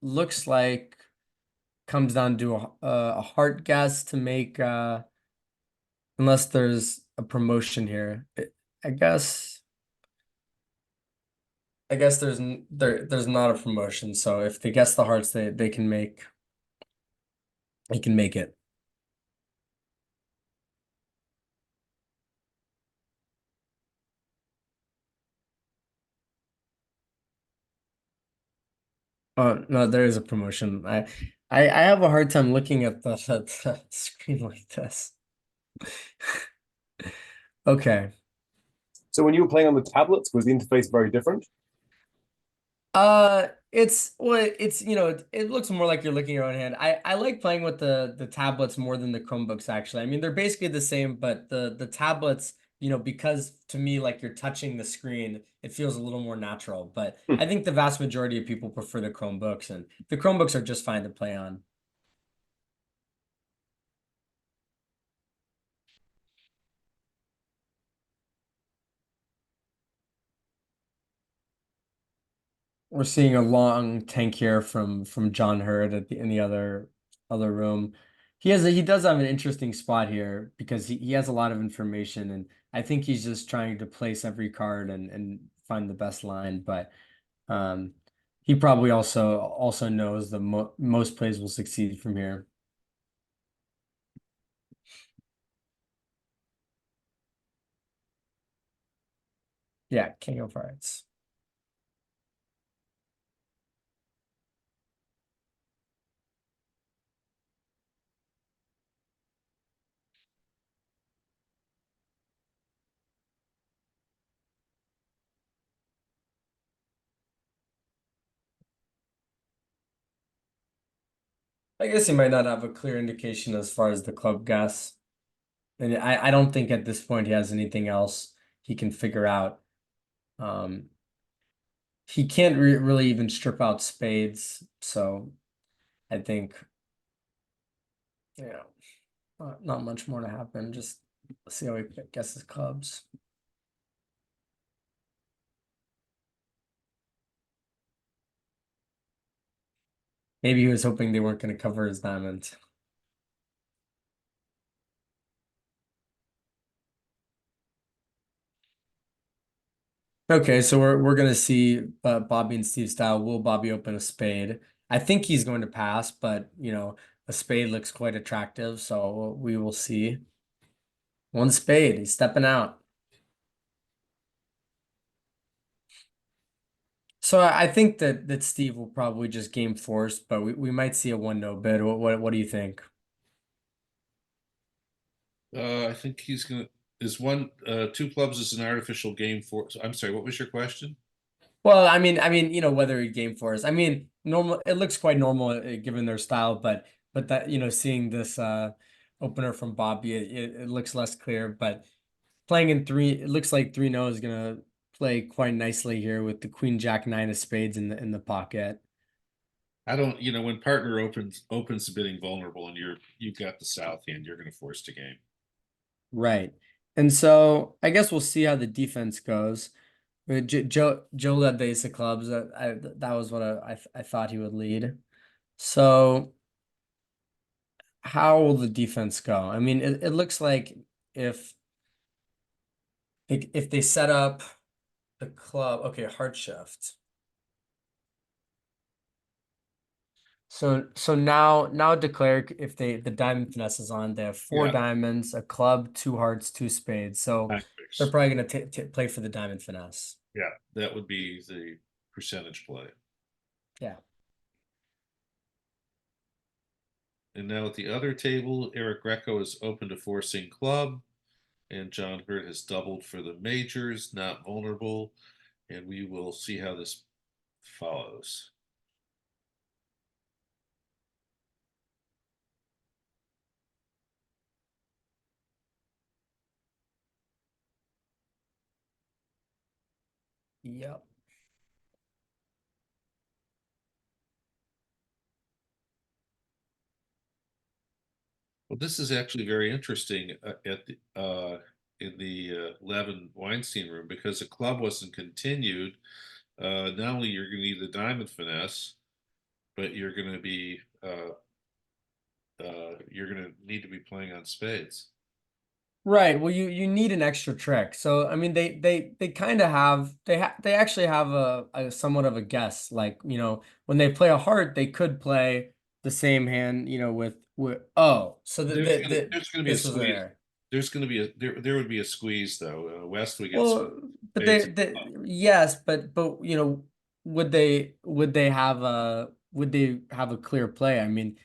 looks like comes down to a heart guess to make unless there's a promotion here. I guess there's not a promotion. So if they guess the hearts, they can make it. Oh no, there is a promotion. I have a hard time looking at the screen like this. Okay. So when you were playing on the tablets, was the interface very different? It's it looks more like you're looking at your own hand. I like playing with the tablets more than the Chromebooks actually. I mean, they're basically the same, but the tablets, because to me like you're touching the screen, it feels a little more natural. But I think the vast majority of people prefer the Chromebooks, and the Chromebooks are just fine to play on. We're seeing a long tank here from John Hurd in the other room. He does have an interesting spot here because he has a lot of information, and I think he's just trying to place every card and find the best line. But um, he probably also knows the most plays will succeed from here. Yeah, King of Hearts. I guess he might not have a clear indication as far as the club guess. And I don't think at this point he has anything else he can figure out. Um, he can't really even strip out spades, so I think, yeah, not much more to happen. Just see how he guesses clubs. Maybe he was hoping they weren't going to cover his diamond. Okay, so we're gonna see Bobby and Steve style. Will Bobby open a spade? I think he's going to pass, but a spade looks quite attractive, so we will see. One spade, he's stepping out. So I think that Steve will probably just game force, but we might see a 1-no bid. What do you think? I think he's gonna. is two clubs is an artificial game force. I'm sorry, what was your question? Well, whether he game for us. I mean, normal. It looks quite normal given their style, but that seeing this opener from Bobby, it looks less clear. But playing in three, it looks like 3-0 is gonna play quite nicely here with the Queen Jack 9 of spades in the pocket. I don't, when partner opens the bidding vulnerable and you've got the south hand, you're going to force the game. Right. And so I guess we'll see how the defense goes. Joe led the ace of clubs. That was what I thought he would lead. So how will the defense go? I mean, it looks like if if they set up the club, okay, hard shift. So now declare if the diamond finesse is on, they have four Yeah. diamonds, a club, two hearts, two spades. So Time they're fix. probably gonna play for the diamond finesse. Yeah, that would be the percentage play. Yeah. And now at the other table, Eric Greco is open to forcing club, and John Hurt has doubled for the majors, not vulnerable, and we will see how this follows. Yep. Well, this is actually very interesting in the Levin Weinstein room because the club wasn't continued. Not only you're going to need the diamond finesse, but you're going to need to be playing on spades. Right. Well, you need an extra trick. So I mean, they kind of have they actually have a somewhat of a guess. Like when they play a heart, they could play the same hand. With so There's going to be a this was squeeze. there. There's going to be there would be a squeeze though. West would get Well, but spades. yes, but would they have a clear play? I mean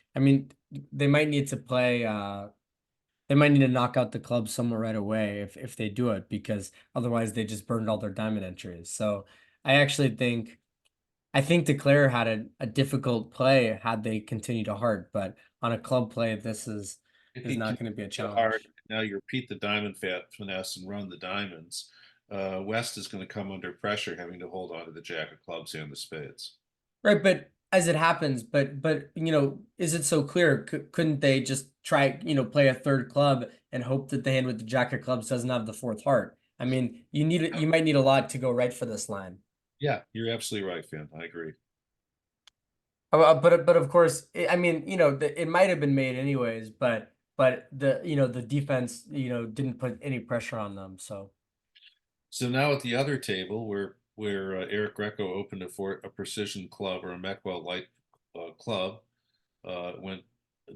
they might need to play. They might need to knock out the club somewhere right away if they do it, because otherwise they just burned all their diamond entries. So I actually think Declare had a difficult play had they continued to heart, but on a club play, this is If he not can going to be a hard, challenge. now you repeat the diamond finesse and run the diamonds. West is going to come under pressure, having to hold on to the jack of clubs and the spades. Right, but as it happens, but is it so clear? Couldn't they just try, play a third club and hope that the hand with the jack of clubs doesn't have the fourth heart? I mean, you might need a lot to go right for this line. Yeah, you're absolutely right, Finn. I agree. But of course, I mean, it might have been made anyways, but the defense, didn't put any pressure on them. So now at the other table, where Eric Greco opened a precision club or a Meckwell light club, went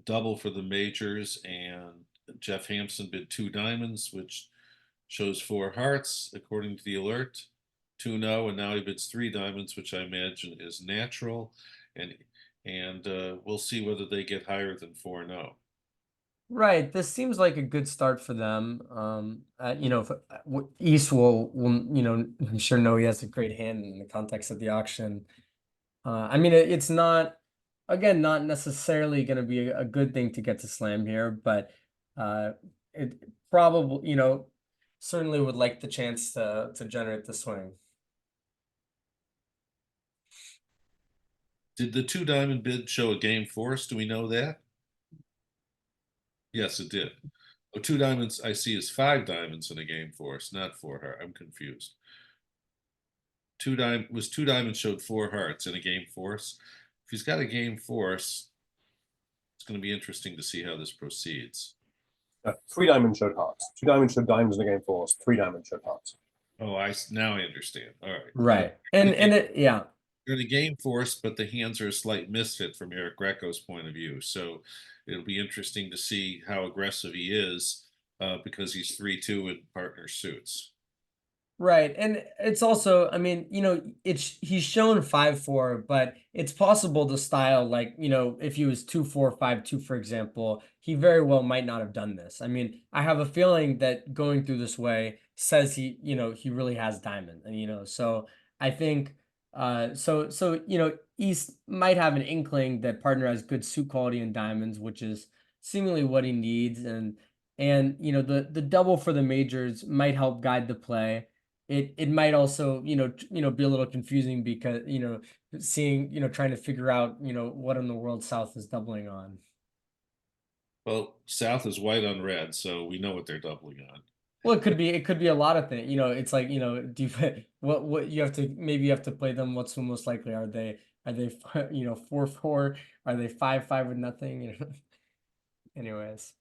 double for the majors, and Jeff Hampson bid two diamonds, which shows four hearts according to the alert. 2-0, and now he bids three diamonds, which I imagine is natural, and we'll see whether they get higher than 4-0. Right, this seems like a good start for them. East will I'm sure know he has a great hand in the context of the auction. I mean, it's not, again, not necessarily going to be a good thing to get to slam here, but it probably, certainly would like the chance to generate the swing. Did the two diamond bid show a game force? Do we know that? Yes, it did. Oh, two diamonds I see is five diamonds in a game force, not four heart. I'm confused. Two diamonds showed four hearts in a game force. If he's got a game force, it's going to be interesting to see how this proceeds. Three diamonds showed hearts. Two diamonds showed diamonds in the game force. Three diamonds showed hearts. Oh, now I understand. All right. Right, and yeah. You're in a game force, but the hands are a slight misfit from Eric Greco's point of view. So it'll be interesting to see how aggressive he is because he's 3-2 in partner suits. Right. And it's also, I mean, he's shown 5-4, but it's possible to style like, if he was 2-4-5-2, for example, he very well might not have done this. I mean, I have a feeling that going through this way says he really has diamond. And so I think East might have an inkling that partner has good suit quality in diamonds, which is seemingly what he needs. And the double for the majors might help guide the play. It might also be a little confusing because seeing trying to figure out what in the world South is doubling on. Well, South is white on red, so we know what they're doubling on. Well, it could be a lot of things. It's like do you what you have to maybe you have to play them. What's the most likely? Are they 4-4? Are they 5-5 with nothing? Anyways.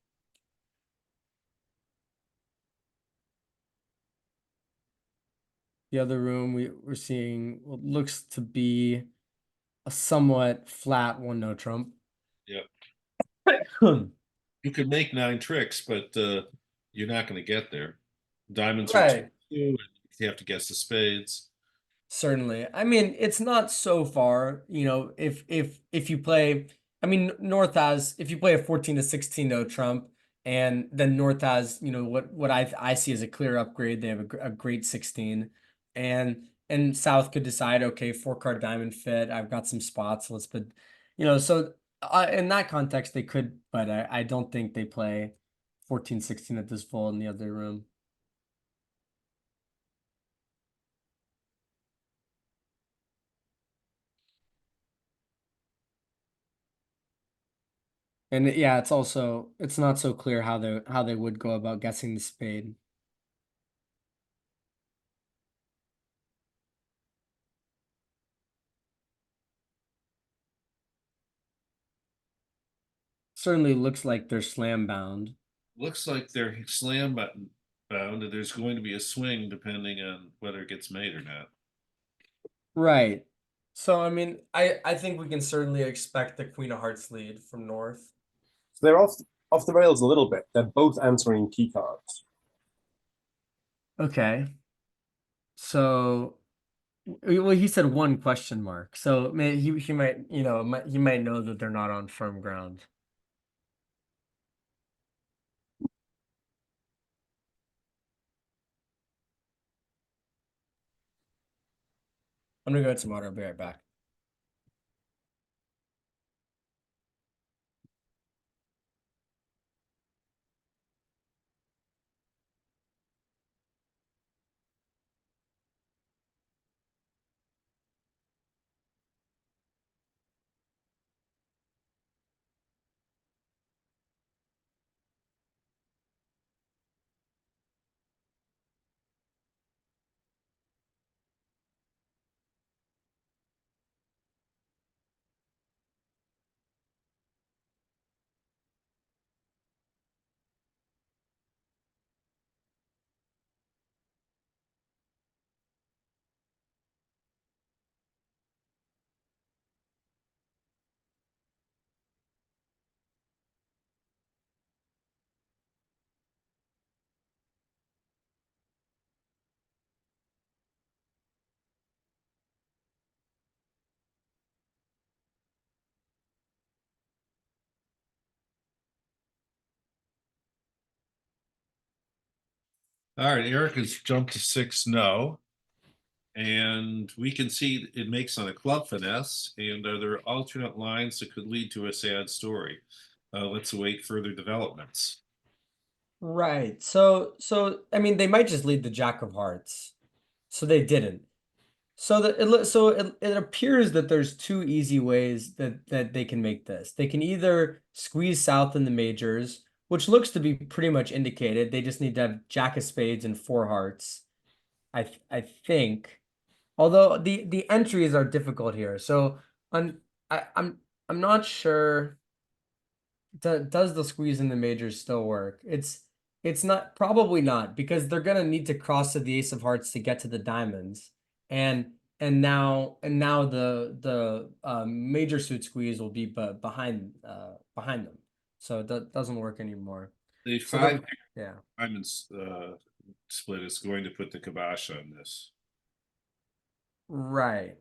The other room we're seeing what looks to be a somewhat flat one no trump. Yep. Right. You could make 9 tricks, but you're not going to get there. Diamonds are 2, and you have to guess the spades. Certainly. I mean, it's not so far, if you play, I mean, North has, if you play a 14-16 no trump, and then North has, what I see as a clear upgrade. They have a great 16, and South could decide, okay, 4-card diamond fit. I've got some spots. Let's put, so in that context they could, but I don't think they play 14-16 at this full in the other room. And yeah, it's not so clear how they would go about guessing the spade. Certainly looks like they're slam bound. Looks like they're slam button bound, and there's going to be a swing depending on whether it gets made or not. Right. So I mean, I think we can certainly expect the Queen of Hearts lead from North. So they're off the rails a little bit. They're both answering key cards. Okay. So well, he said one question mark. So he might, he might know that they're not on firm ground. I'm gonna go get some water. I'll be right back. All right, Eric has jumped to 6 no. And we can see it makes on a club finesse, and there are alternate lines that could lead to a sad story. Let's await further developments. Right. So I mean, they might just lead the Jack of Hearts. So they didn't. So it appears that there's two easy ways that they can make this. They can either squeeze South in the majors, which looks to be pretty much indicated. They just need to have Jack of Spades and 4 hearts. I think. Although the entries are difficult here. So I'm not sure. Does the squeeze in the majors still work? It's not, probably not, because they're gonna need to cross to the ace of hearts to get to the diamonds, and now the major suit squeeze will be behind them, so that doesn't work anymore. The So five yeah. diamonds split is going to put the kibosh on this. Right.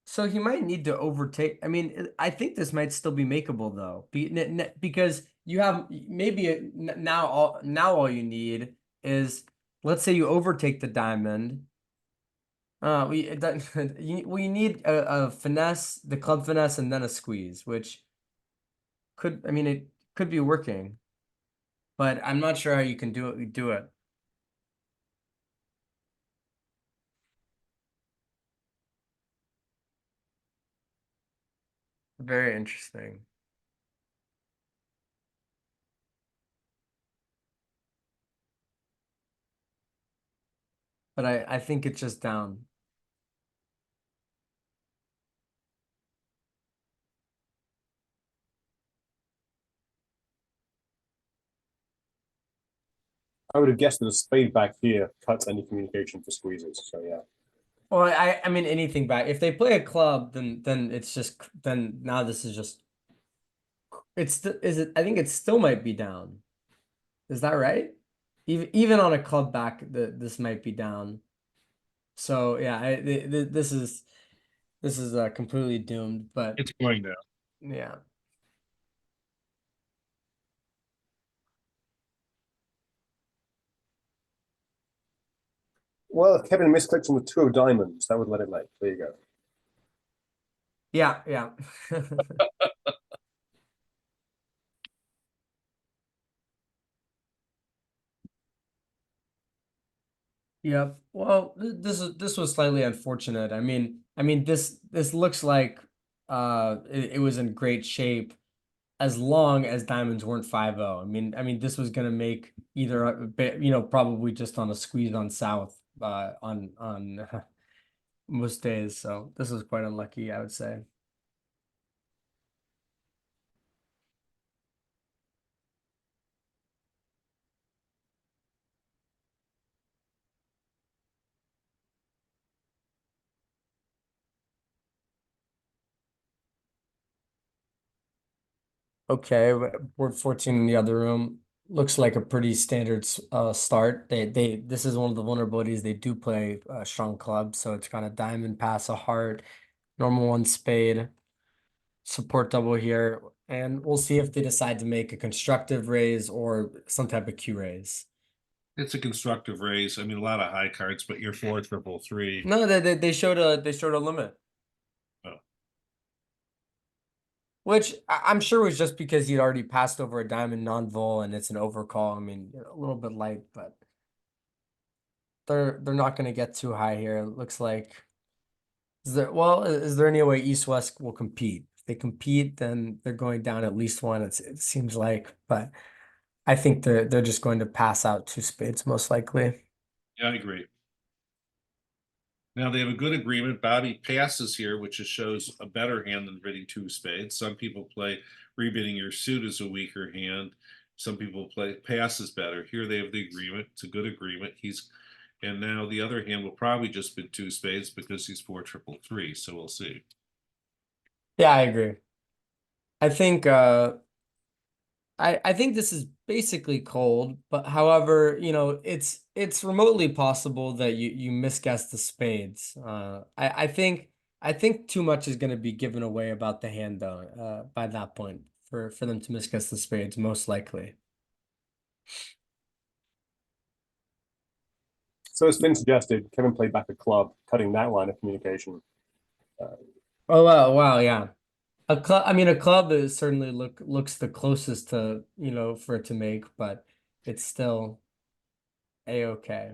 So he might need to overtake. I mean, I think this might still be makeable though, because you have maybe now all you need is, let's say you overtake the diamond. We need a finesse, the club finesse, and then a squeeze, which could, I mean, it could be working, but I'm not sure how you can do it. Very interesting. But I think it's just down. I would have guessed that a spade back here cuts any communication for squeezes. So yeah. Well, I mean anything back. If they play a club, then it's just, then now this is just, is it, I think it still might be down. Is that right? Even on a club back, this might be down. So yeah, this is completely doomed. But It's going down. yeah, Well, if Kevin misclicks on the two of diamonds, that would let it late. There you go. yeah. Yep. Well, this was slightly unfortunate. I mean this looks like it was in great shape as long as diamonds weren't 5-0. I mean this was gonna make either a bit, probably just on a squeeze on south on most days. So this was quite unlucky, I would say. Okay, board 14 in the other room looks like a pretty standard start. They this is one of the vulnerabilities. They do play strong clubs, so it's kind of diamond pass a heart, normal one spade, support double here, and we'll see if they decide to make a constructive raise or some type of Q raise. It's a constructive raise. I mean, a lot of high cards, but you're 4-3-3. No, they showed a limit, Oh. which I'm sure was just because he'd already passed over a diamond non-vol and it's an overcall. I mean, a little bit light, but they're not going to get too high here. It looks like. Is there any way East West will compete? If they compete, then they're going down at least one. It seems like, but I think they're just going to pass out two spades most likely. Yeah, I agree. Now they have a good agreement. Bobby passes here, which just shows a better hand than bidding two spades. Some people play rebidding your suit as a weaker hand. Some people play passes better. Here they have the agreement. It's a good agreement. And now the other hand will probably just bid two spades because he's 4-3-3. So we'll see. Yeah, I agree. I think I think this is basically cold, but however, it's remotely possible that you misguessed the spades. I think too much is going to be given away about the hand though, by that point for them to misguess the spades, most likely. So as Finn suggested, Kevin played back a club, cutting that line of communication. Oh wow, yeah. A club is certainly looks the closest to, for it to make, but it's still a-okay.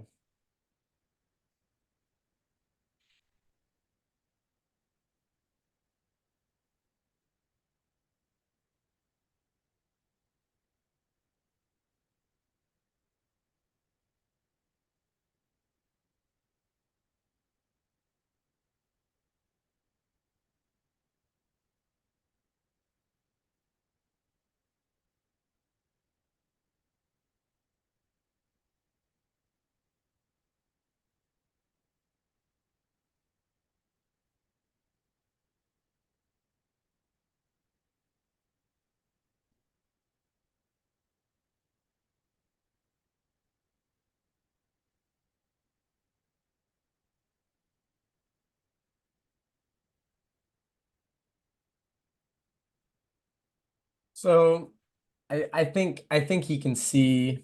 So I think he can see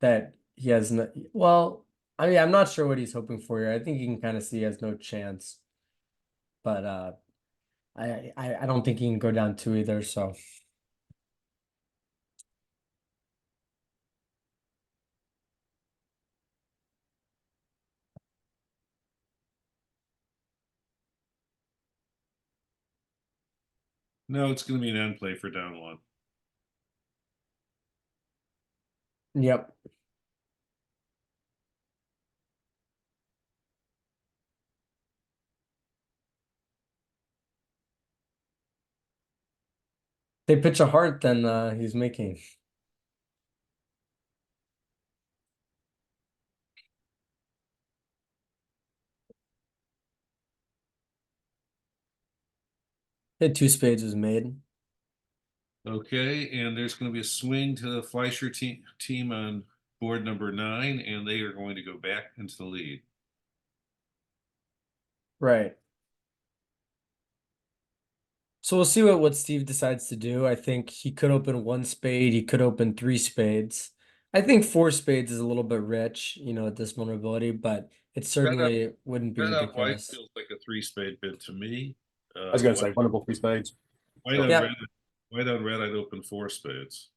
that he has no, well, I mean, I'm not sure what he's hoping for here. I think he can kind of see he has no chance, but I don't think he can go down two either. So No, it's going to be an end play for down one. yep. They pitch a heart, then he's making. Hit two spades was made. Okay, and there's going to be a swing to the Fleischer team on board number 9, and they are going to go back into the lead. Right. So we'll see what Steve decides to do. I think he could open one spade. He could open three spades. I think four spades is a little bit rich, at this vulnerability, but it certainly wouldn't be Red out white ridiculous. feels like a 3-spade bid to me. I was going to say vulnerable 3 spades. White on Yeah. red, white on red, I'd open 4 spades.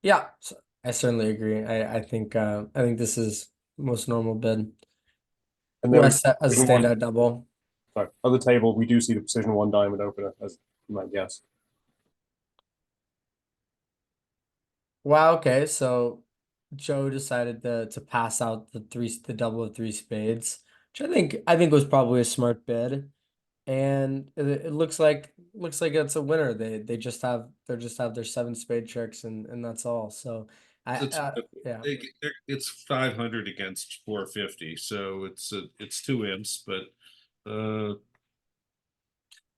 Yeah, so I certainly agree. I think this is most normal bid. And then West as a precision one- standout double. sorry, on the table, we do see the precision 1 diamond opener, as you might guess. Wow, okay, so Joe decided to pass out the double of three spades, which I think was probably a smart bid. And it looks like it's a winner. They just have their seven spade tricks and that's all. So It's, yeah. it's 500 against 450, so it's 2 imps, but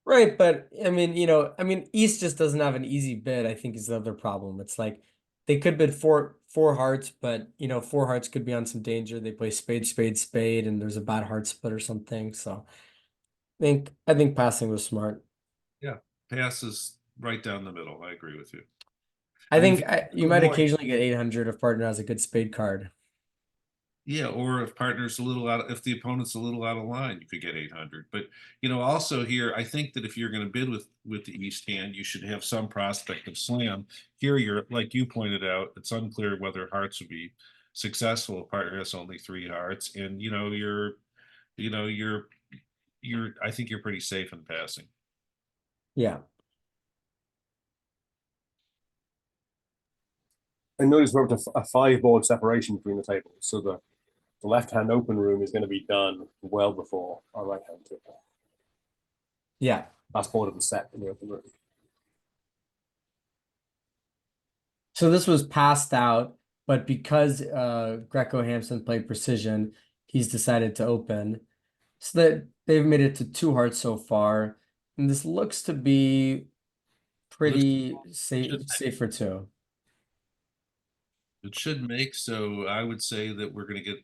Right, but I mean, East just doesn't have an easy bid, I think is the other problem. It's like they could bid four hearts, but four hearts could be on some danger. They play spade, spade, spade, and there's a bad heart split or something. So I think passing was smart. yeah, pass is right down the middle. I agree with you. I And if think you go might more- occasionally get 800 if partner has a good spade card. Yeah, or if partner's a little out, if the opponent's a little out of line, you could get 800. But also here, I think that if you're going to bid with the East hand, you should have some prospect of slam. Here, you're like you pointed out, it's unclear whether hearts would be successful. A partner has only 3 hearts, and you're I think you're pretty safe in passing. Yeah. I noticed we're up to a 5-board separation between the tables, so the left-hand open room is going to be done well before our right-hand table. Yeah. Last board of the set in the open room. So this was passed out, but because Greco Hampson played precision, he's decided to open. So that they've made it to 2 hearts so far. And this looks to be pretty safe for 2. It should make, so I would say that we're going to get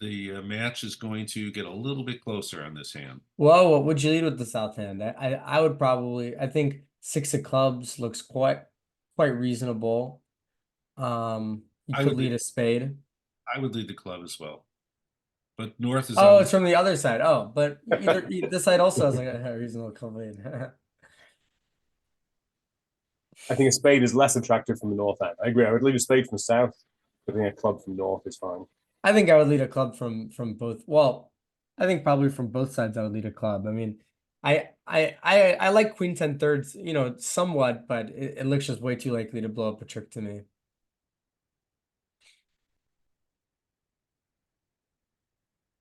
the match is going to get a little bit closer on this hand. Well, what would you lead with the south hand? I would probably, I think 6 of clubs looks quite reasonable. You I could would lead a spade. I would lead the club as well. But North is Oh, on it's from the other side. Oh, but this side also has like a reasonable club lead. I think a spade is less attractive from the north end. I agree. I would leave a spade from the south. I think a club from north is fine. I think I would lead a club from both. Well, I think probably from both sides I would lead a club. I mean, I like Queen 10 thirds, somewhat, but it looks just way too likely to blow up a trick to me.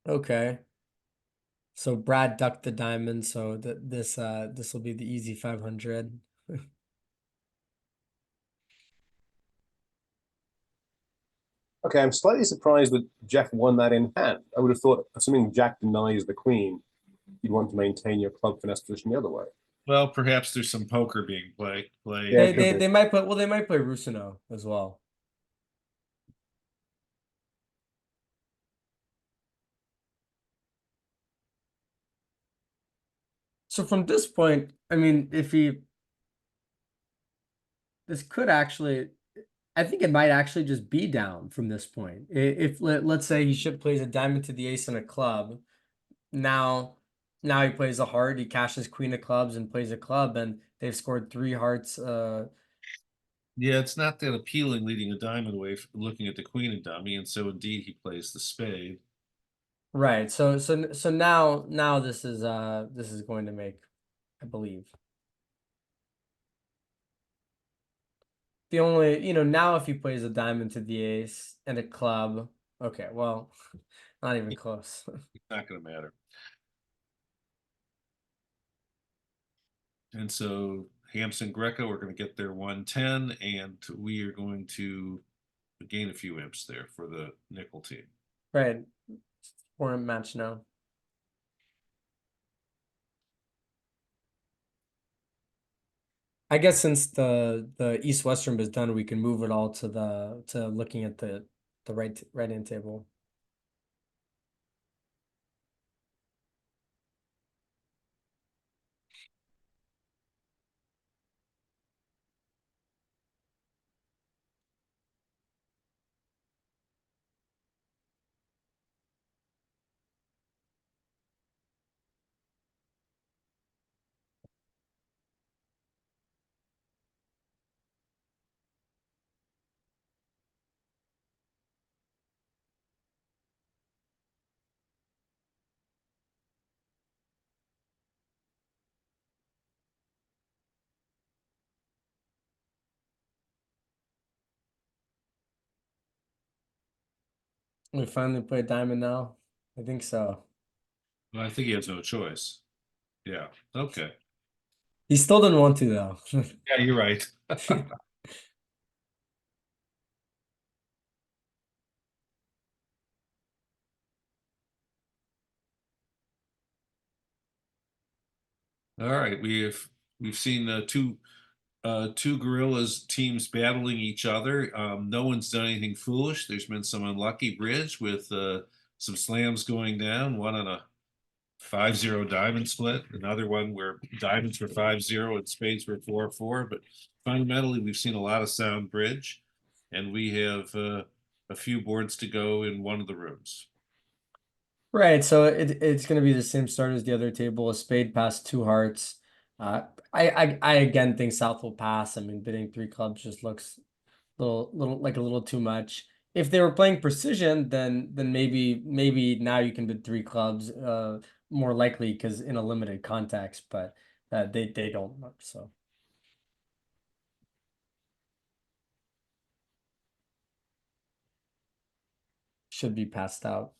Okay. So Brad ducked the diamond, so this will be the easy 500. Okay, I'm slightly surprised that Jeff won that in hand. I would have thought, assuming Jack denies the queen, you'd want to maintain your club finesse position the other way. Well, perhaps there's some poker being played. Yeah, it could be. They might they might play Rusino as well. So from this point, I mean, if he this could actually, I think it might actually just be down from this point. If let's say he should plays a diamond to the ace and a club, now he plays a heart, he cashes queen of clubs and plays a club, and they've scored 3 hearts. Yeah, it's not that appealing leading a diamond away from looking at the queen and dummy, and so indeed he plays the spade. Right. So now this is going to make, I believe. The only, now if he plays a diamond to the ace and a club, okay, well, not even close. It's not going to matter. And so Hampson Greco are going to get their 110, and we are going to gain a few imps there for the nickel team. Right. Or a match now. I guess since the East Western is done, we can move it all to looking at the right hand table. We finally play diamond now. I think so. Well, I think he has no choice. Yeah. Okay. He still didn't want to though. Yeah, you're right. All right, we've seen two gorillas teams battling each other. No one's done anything foolish. There's been some unlucky bridge with some slams going down. One on a 5-0 diamond split. Another one where diamonds were 5-0 and spades were 4-4. But fundamentally, we've seen a lot of sound bridge, and we have a few boards to go in one of the rooms. Right, so it's going to be the same start as the other table. A spade past 2 hearts. I again think South will pass. I mean, bidding 3 clubs just looks a little too much. If they were playing precision, then maybe now you can bid 3 clubs, more likely because in a limited context, but they don't, so should be passed out.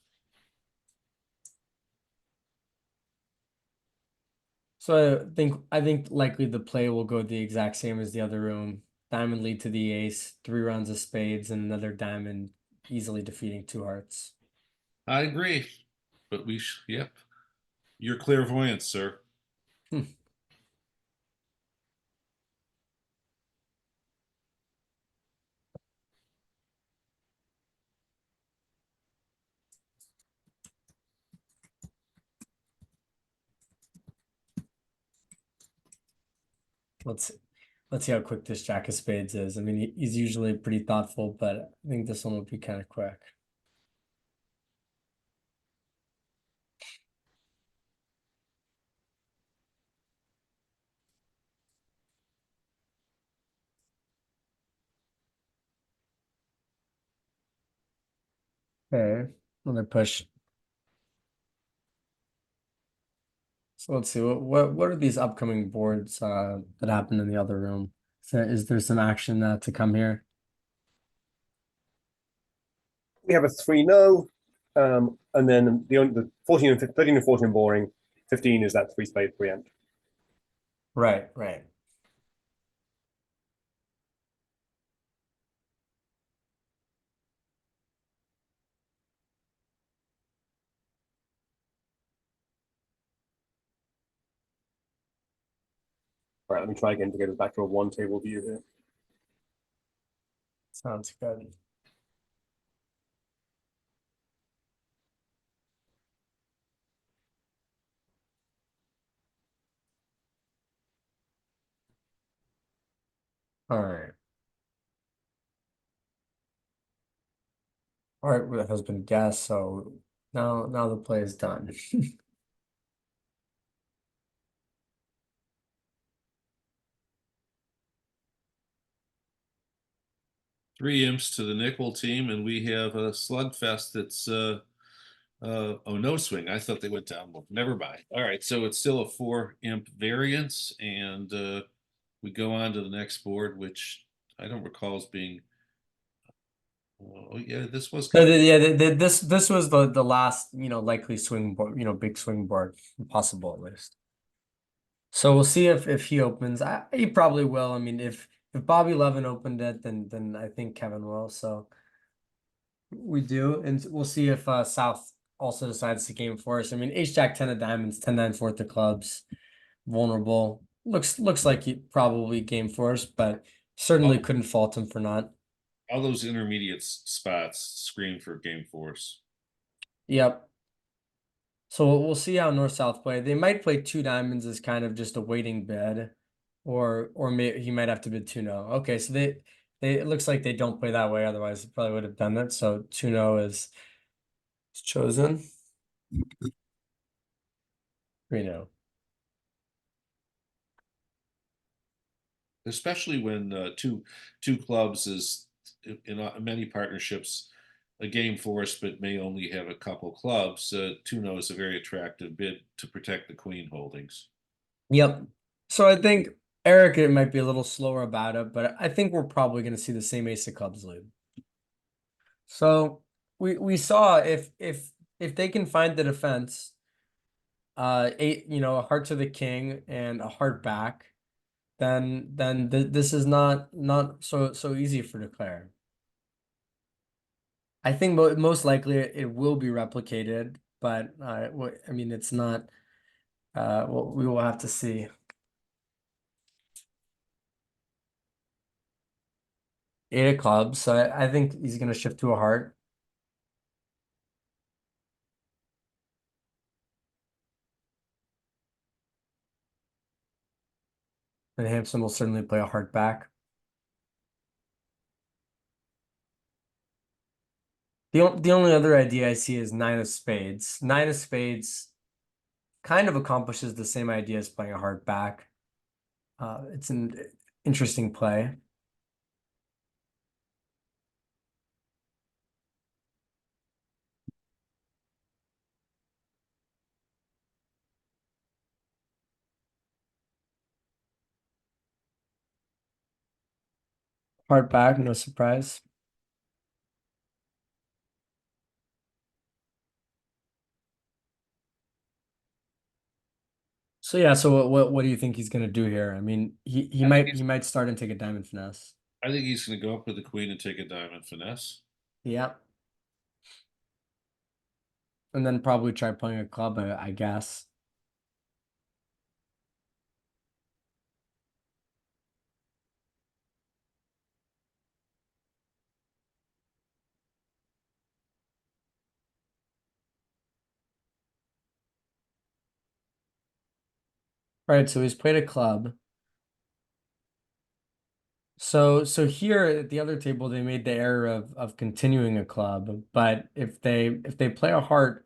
So I think likely the play will go the exact same as the other room. Diamond lead to the ace, 3 rounds of spades, and another diamond easily defeating 2 hearts. I agree, but yep, you're clairvoyant, sir. Let's let's see how quick this Jack of Spades is. I mean, he's usually pretty thoughtful, but I think this one will be kind of quick. Okay, another push. So let's see what are these upcoming boards that happened in the other room? Is there some action to come here? We have a 3-no, and then the 14 and 13 and 14 boring. 15 is that 3-spade preempt. Right, right. All right, let me try again to get us back to a one table view here. Sounds good. All right. heart has been guessed, so now the play is done. Three imps to the nickel team, and we have a slugfest that's oh, no swing. I thought they went down. Well, never mind. All right, so it's still a 4 imp variance, and we go on to the next board, which I don't recall as being. Oh yeah, this was So kind of. this was the last, likely swing board, big swing board possible at least. So we'll see if he opens. He probably will. I mean, if Bobby Levin opened it, then I think Kevin will. So we do, and we'll see if South also decides to game for us. I mean, Ace Jack 10 of diamonds, 10-9 fourth of clubs, vulnerable. Looks like he probably game for us, but certainly couldn't fault him for not. All those intermediate spots scream for game force. Yep. So we'll see how North South play. They might play 2 diamonds as kind of just a waiting bid, or he might have to bid 2-no. Okay, so they it looks like they don't play that way. Otherwise, they probably would have done that. So 2-no is chosen. 3-no. Especially when two clubs is in many partnerships a game force, but may only have a couple clubs. 2-no is a very attractive bid to protect the queen holdings. Yep. So I think Eric it might be a little slower about it, but I think we're probably going to see the same ace of clubs lead. So we saw if they can find the defense, a heart to the king and a heart back, then this is not so easy for declare. I think most likely it will be replicated, but I mean it's not. Well, we will have to see. Eight of clubs, so I think he's going to shift to a heart. And Hampson will certainly play a heart back. The only other idea I see is 9 of spades. 9 of spades kind of accomplishes the same idea as playing a heart back. It's an interesting play. Heart back, no surprise. So yeah, so what do you think he's gonna do here? I mean, he might start and take a diamond finesse. I think he's going to go up with the queen and take a diamond finesse. Yeah. And then probably try playing a club, I guess. Right, so he's played a club. So here at the other table they made the error of continuing a club, but if they play a heart,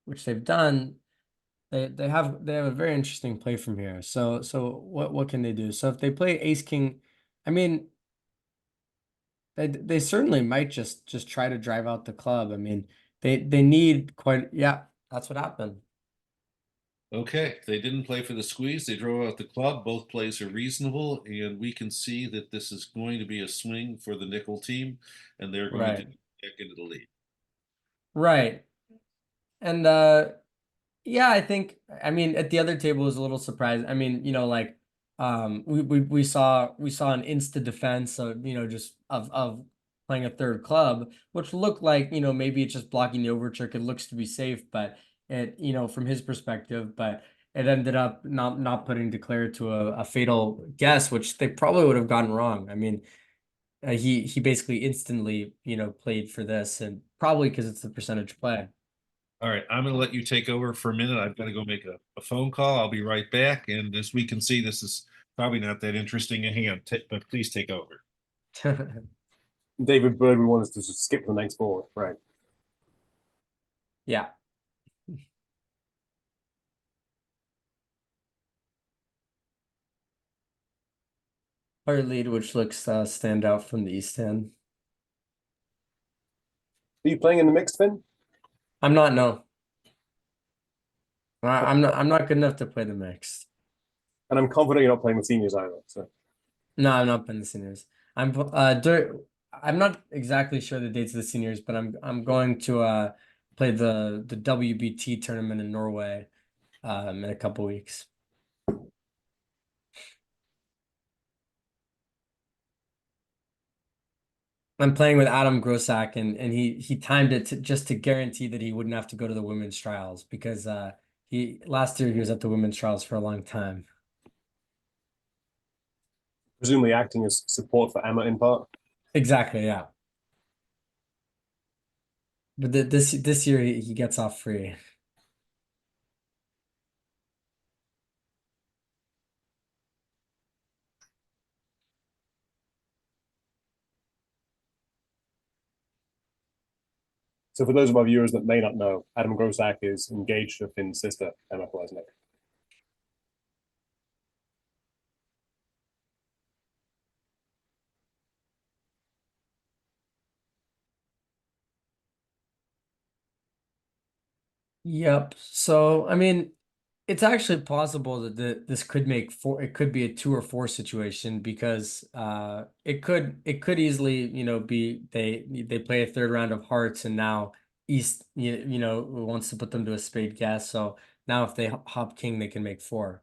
which they've done, they have a very interesting play from here. So what can they do? So if they play ace king, I mean they certainly might just try to drive out the club. I mean they need quite, yeah, that's what happened. Okay, they didn't play for the squeeze. They drove out the club. Both plays are reasonable, and we can see that this is going to be a swing for the nickel team, and they're going to Right. get into the lead. Right. And yeah, I mean at the other table was a little surprised. I mean, like we saw an insta defense of, just of playing a third club, which looked like, maybe it's just blocking the overcheck. It looks to be safe, but it, from his perspective, but it ended up not putting declare to a fatal guess, which they probably would have gotten wrong. I mean, he basically instantly, played for this, and probably because it's the percentage play. All right, I'm going to let you take over for a minute. I've got to go make a phone call. I'll be right back. And as we can see, this is probably not that interesting a hand, but please take over. David Bird, we want us to just skip to the next board, right? Yeah. Our lead, which looks stand out from the East End. Are you playing in the mixed, Finn? I'm not, no. I'm not good enough to play the mixed. And I'm confident you're not playing the seniors either. So No, I'm not playing the seniors. I'm not exactly sure the dates of the seniors, but I'm going to play the WBT tournament in Norway in a couple weeks. I'm playing with Adam Grossack, and he timed it just to guarantee that he wouldn't have to go to the women's trials because he last year he was at the women's trials for a long time. presumably acting as support for Emma in part. Exactly, yeah. But this year he gets off free. So for those of our viewers that may not know, Adam Grossack is engaged to Finn's sister, Emma Kolesnik. Yep. So I mean, it's actually possible that this could make four. It could be a 2 or 4 situation because it could easily be they play a third round of hearts and now East wants to put them to a spade guess. So now if they hop king, they can make 4.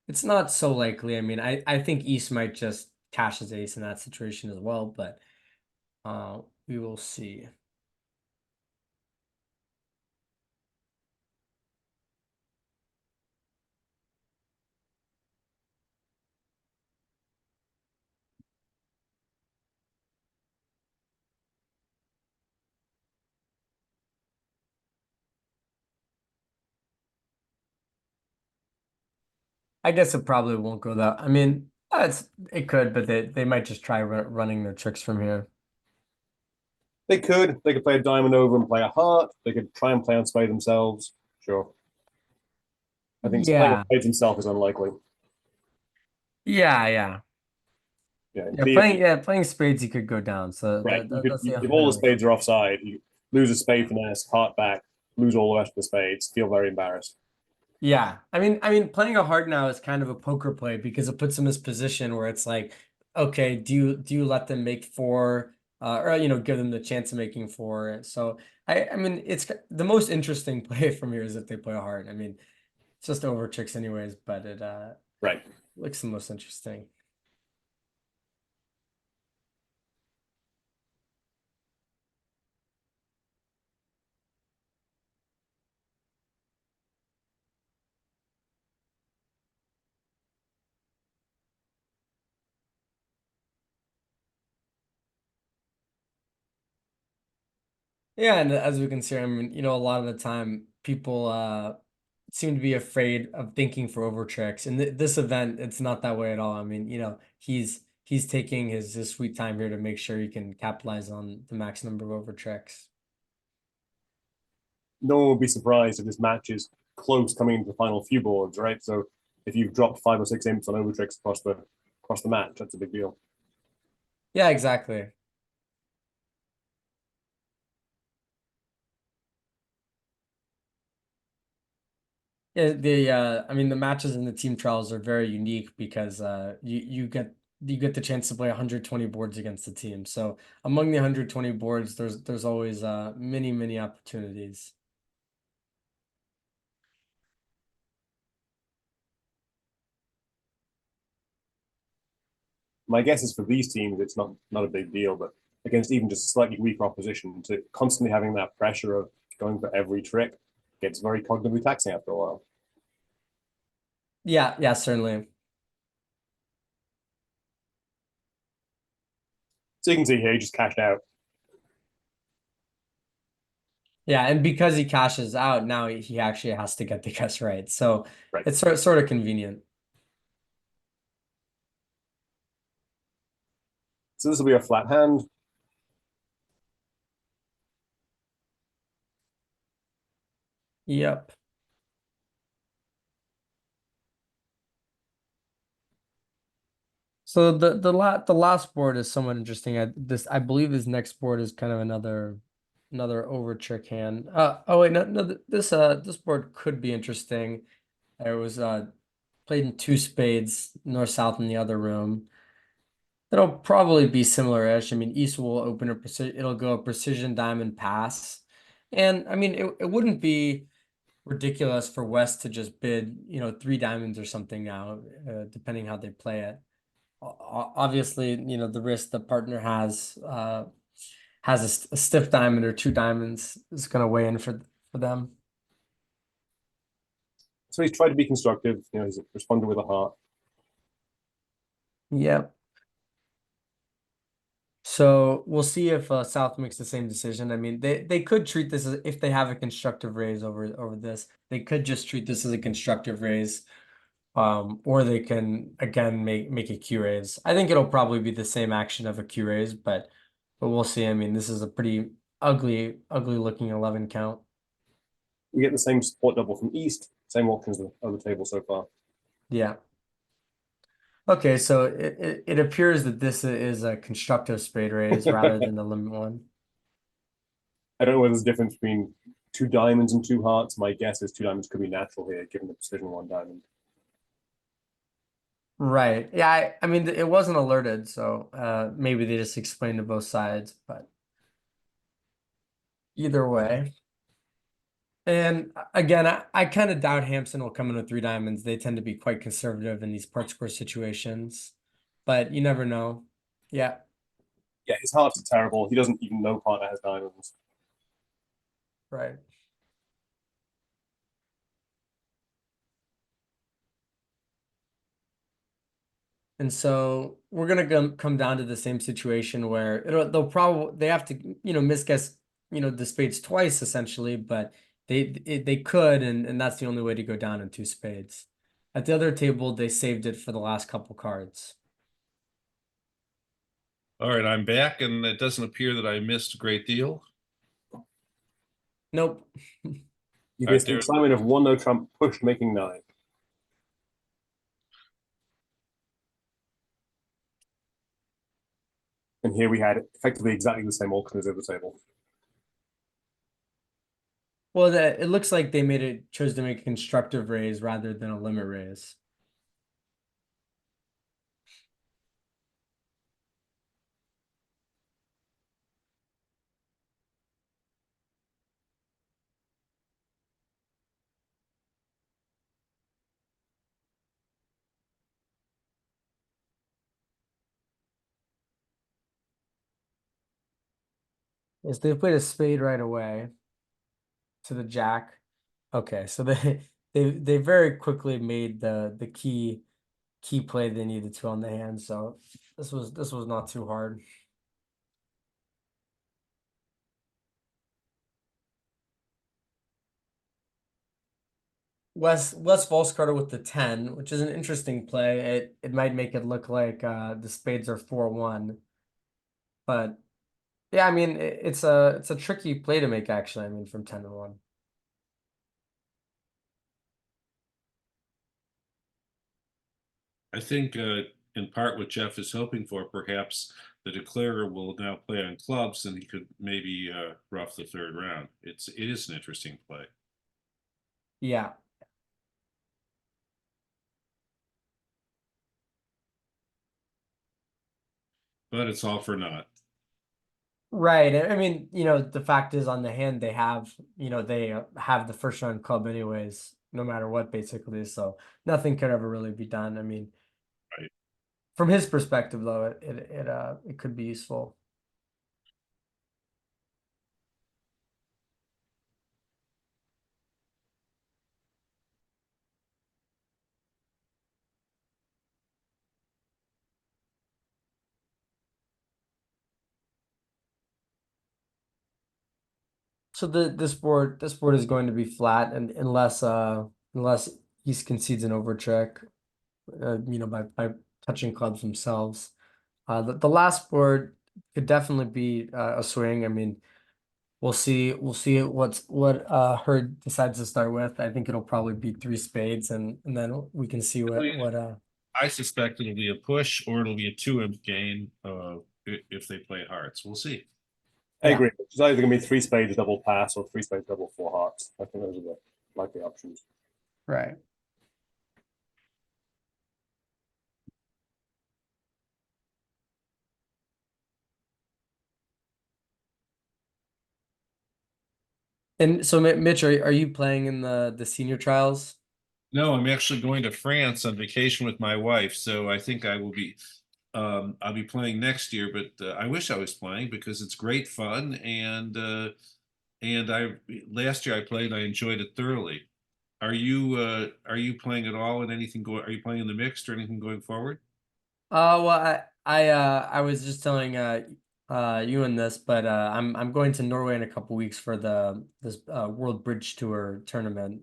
It's not so likely. I mean, I think East might just cash his ace in that situation as well, but we will see. I guess it probably won't go that. I mean, it could, but they might just try running their tricks from here. They could play a diamond over and play a heart. They could try and play on spade themselves. Sure. I think playing on Yeah, spades himself is unlikely. yeah, yeah, Yeah, in yeah. theory, Playing spades, he could go down. So right. that's the If all the only. spades are offside, you lose a spade finesse, heart back, lose all the rest of the spades, feel very embarrassed. Yeah, I mean, playing a heart now is kind of a poker play because it puts him in this position where it's like, okay, do you let them make 4, or give them the chance of making 4? So I mean, it's the most interesting play from here is if they play a heart. I mean, it's just over tricks anyways, but it Right. looks the most interesting. Yeah, and as we can see, I mean, a lot of the time people seem to be afraid of thinking for over tricks. In this event, it's not that way at all. I mean, he's taking his sweet time here to make sure he can capitalize on the max number of over tricks. No one would be surprised if this match is close coming into the final few boards, right? So if you've dropped 5 or 6 imps on overtricks across the match, that's a big deal. Yeah, exactly. Yeah, I mean the matches in the team trials are very unique because you get the chance to play 120 boards against the team. So among the 120 boards, there's always many opportunities. My guess is for these teams, it's not a big deal, but against even just slightly weaker opposition, to constantly having that pressure of going for every trick gets very cognitively taxing after a while. Yeah, yeah, certainly. So you can see here, he just cashed out. Yeah, and because he cashes out, now he actually has to get the guess right. So Right. it's sort of convenient. So this will be a flat hand. Yep. So the last board is somewhat interesting. I believe this next board is kind of another over trick hand. Oh wait, no, this board could be interesting. It was played in two spades, north south in the other room. That'll probably be similar-ish. I mean, East will open a precision. It'll go a precision diamond pass, and I mean, it wouldn't be ridiculous for West to just bid, three diamonds or something now, depending how they play it. Obviously, the risk the partner has a stiff diamond or two diamonds is going to weigh in for them. So he's tried to be constructive. He's responded with a heart. Yep. So we'll see if South makes the same decision. I mean, they could treat this as if they have a constructive raise over this. They could just treat this as a constructive raise, or they can again make a Q raise. I think it'll probably be the same action of a Q raise, but we'll see. I mean, this is a pretty ugly looking 11 count. We get the same support double from East, same options on the table so far. Yeah. Okay, so it appears that this is a constructive spade raise rather than the limit one. I don't know whether there's a difference between two diamonds and two hearts. My guess is two diamonds could be natural here, given the precision one diamond. Right. Yeah, I mean it wasn't alerted, so maybe they just explained to both sides, but either way. And again, I kind of doubt Hampson will come in with three diamonds. They tend to be quite conservative in these part score situations, but you never know. Yeah. Yeah, his hearts are terrible. He doesn't even know partner has diamonds. Right. And so we're gonna come down to the same situation where they have to misguess the spades twice essentially, but they could, and that's the only way to go down in two spades. At the other table, they saved it for the last couple cards. All right, I'm back, and it doesn't appear that I missed a great deal. Nope. You Right missed the there. excitement of one no trump push making nine. And here we had effectively exactly the same auction as over the table. Well, it looks like they chose to make a constructive raise rather than a limit raise. Yes, they played a spade right away to the jack. Okay, so they very quickly made the key play they needed to on the hand, so this was not too hard. Wes false started with the 10, which is an interesting play. It might make it look like the spades are 4-1. But yeah, I mean it's a tricky play to make actually, I mean from 10-1. I think in part what Jeff is hoping for, perhaps the declarer will now play on clubs and he could maybe rough the third round. It is an interesting play. Yeah. But it's all for naught. Right. I mean, the fact is on the hand they have the first round club anyways, no matter what basically. So nothing could ever really be done. I mean, Right. from his perspective though, it could be useful. So this board is going to be flat, and unless he concedes an overcheck, by touching clubs themselves. The last board could definitely be a swing. I mean, we'll see. We'll see what Hurd decides to start with. I think it'll probably be three spades, and then we can see what I suspect it'll be a push or it'll be a 2-imp gain if they play hearts. We'll see. I Yeah. agree. It's either going to be three spades double pass or three spades double four hearts. I think those are the likely options. Right. And so, Mitch, are you playing in the senior trials? No, I'm actually going to France on vacation with my wife, so I think I will be I'll be playing next year, but I wish I was playing because it's great fun and I last year I played, I enjoyed it thoroughly. Are you playing at all and anything going, are you playing in the mixed or anything going forward? Well, I was just telling you in this, but I'm going to Norway in a couple weeks for this World Bridge Tour tournament.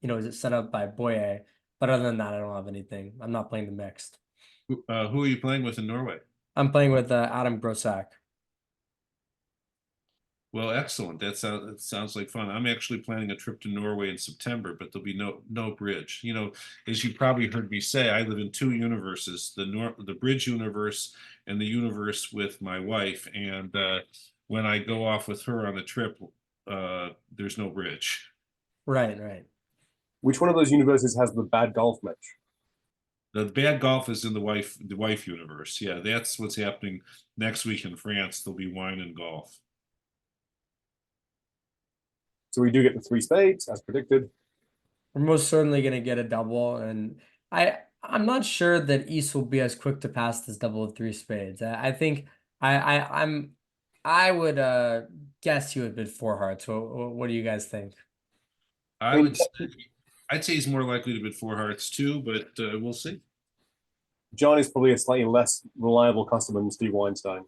Is it set up by Boye? But other than that, I don't have anything. I'm not playing the mixed. Who are you playing with in Norway? I'm playing with Adam Grosak. Well, excellent. That sounds like fun. I'm actually planning a trip to Norway in September, but there'll be no bridge. You know, as you probably heard me say, I live in two universes: the bridge universe and the universe with my wife. And when I go off with her on a trip, there's no bridge. Right, right. Which one of those universes has the bad golf match? The bad golf is in the wife universe. Yeah, that's what's happening next week in France. There'll be wine and golf. So we do get the three spades as predicted. We're most certainly going to get a double, and I'm not sure that East will be as quick to pass this double of three spades. I think I would guess he would bid four hearts. What do you guys think? I would say, I'd say he's more likely to bid four hearts too, but we'll see. John is probably a slightly less reliable customer than Steve Weinstein.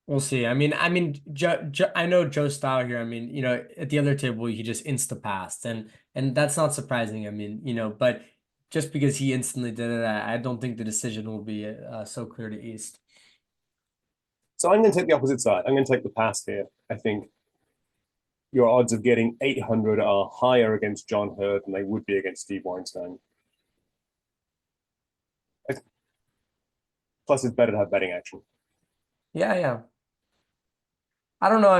We'll see. I mean, I know Joe's style here. I mean, at the other table he just insta passed, and that's not surprising. I mean, but just because he instantly did it, I don't think the decision will be so clear to East. So I'm going to take the opposite side. I'm going to take the pass here. I think your odds of getting 800 are higher against John Hurd than they would be against Steve Weinstein. Plus, it's better to have betting action. Yeah, yeah. I don't know.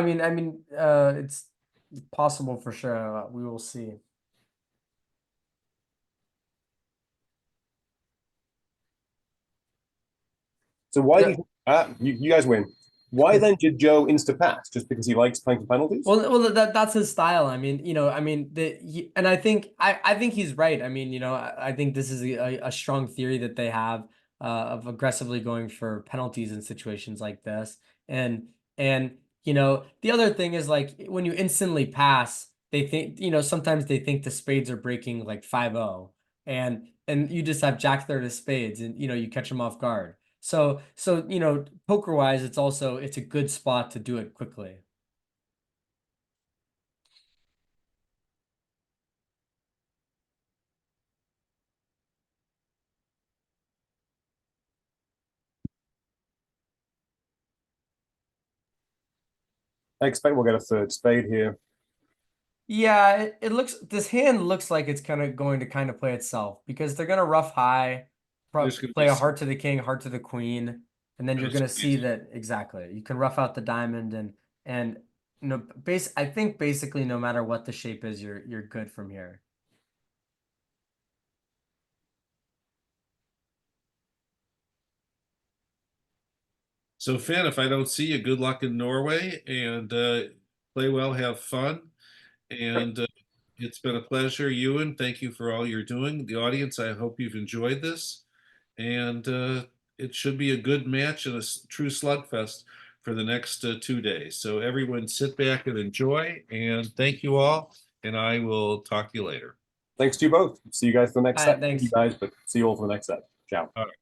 It's possible for sure. We will see. So why Yeah. do you guys win? Why then did Joe insta pass? Just because he likes playing for penalties? Well, that's his style. I mean, and I think he's right. I mean, I think this is a strong theory that they have of aggressively going for penalties in situations like this. And the other thing is like when you instantly pass, they think, sometimes they think the spades are breaking like 5-0, and you just have Jack third of spades, and you catch them off guard. So poker wise, it's a good spot to do it quickly. I expect we'll get a third spade here. Yeah, this hand looks like it's going to play itself because they're gonna rough high, There's gonna play be a heart to the king, heart to the queen, and then you're There's gonna gonna see be- that exactly. You can rough out the diamond and I think basically no matter what the shape is, you're good from here. So Finn, if I don't see you, good luck in Norway and play well, have fun. And it's been a pleasure, Ewan. Thank you for all you're doing. The audience, I hope you've enjoyed this. And it should be a good match and a true slugfest for the next 2 days. So everyone sit back and enjoy. And thank you all. And I will talk to you later. Thanks to you both. See you guys for the next All right, set. thanks. You guys, but see you all for the next set. Ciao. All right.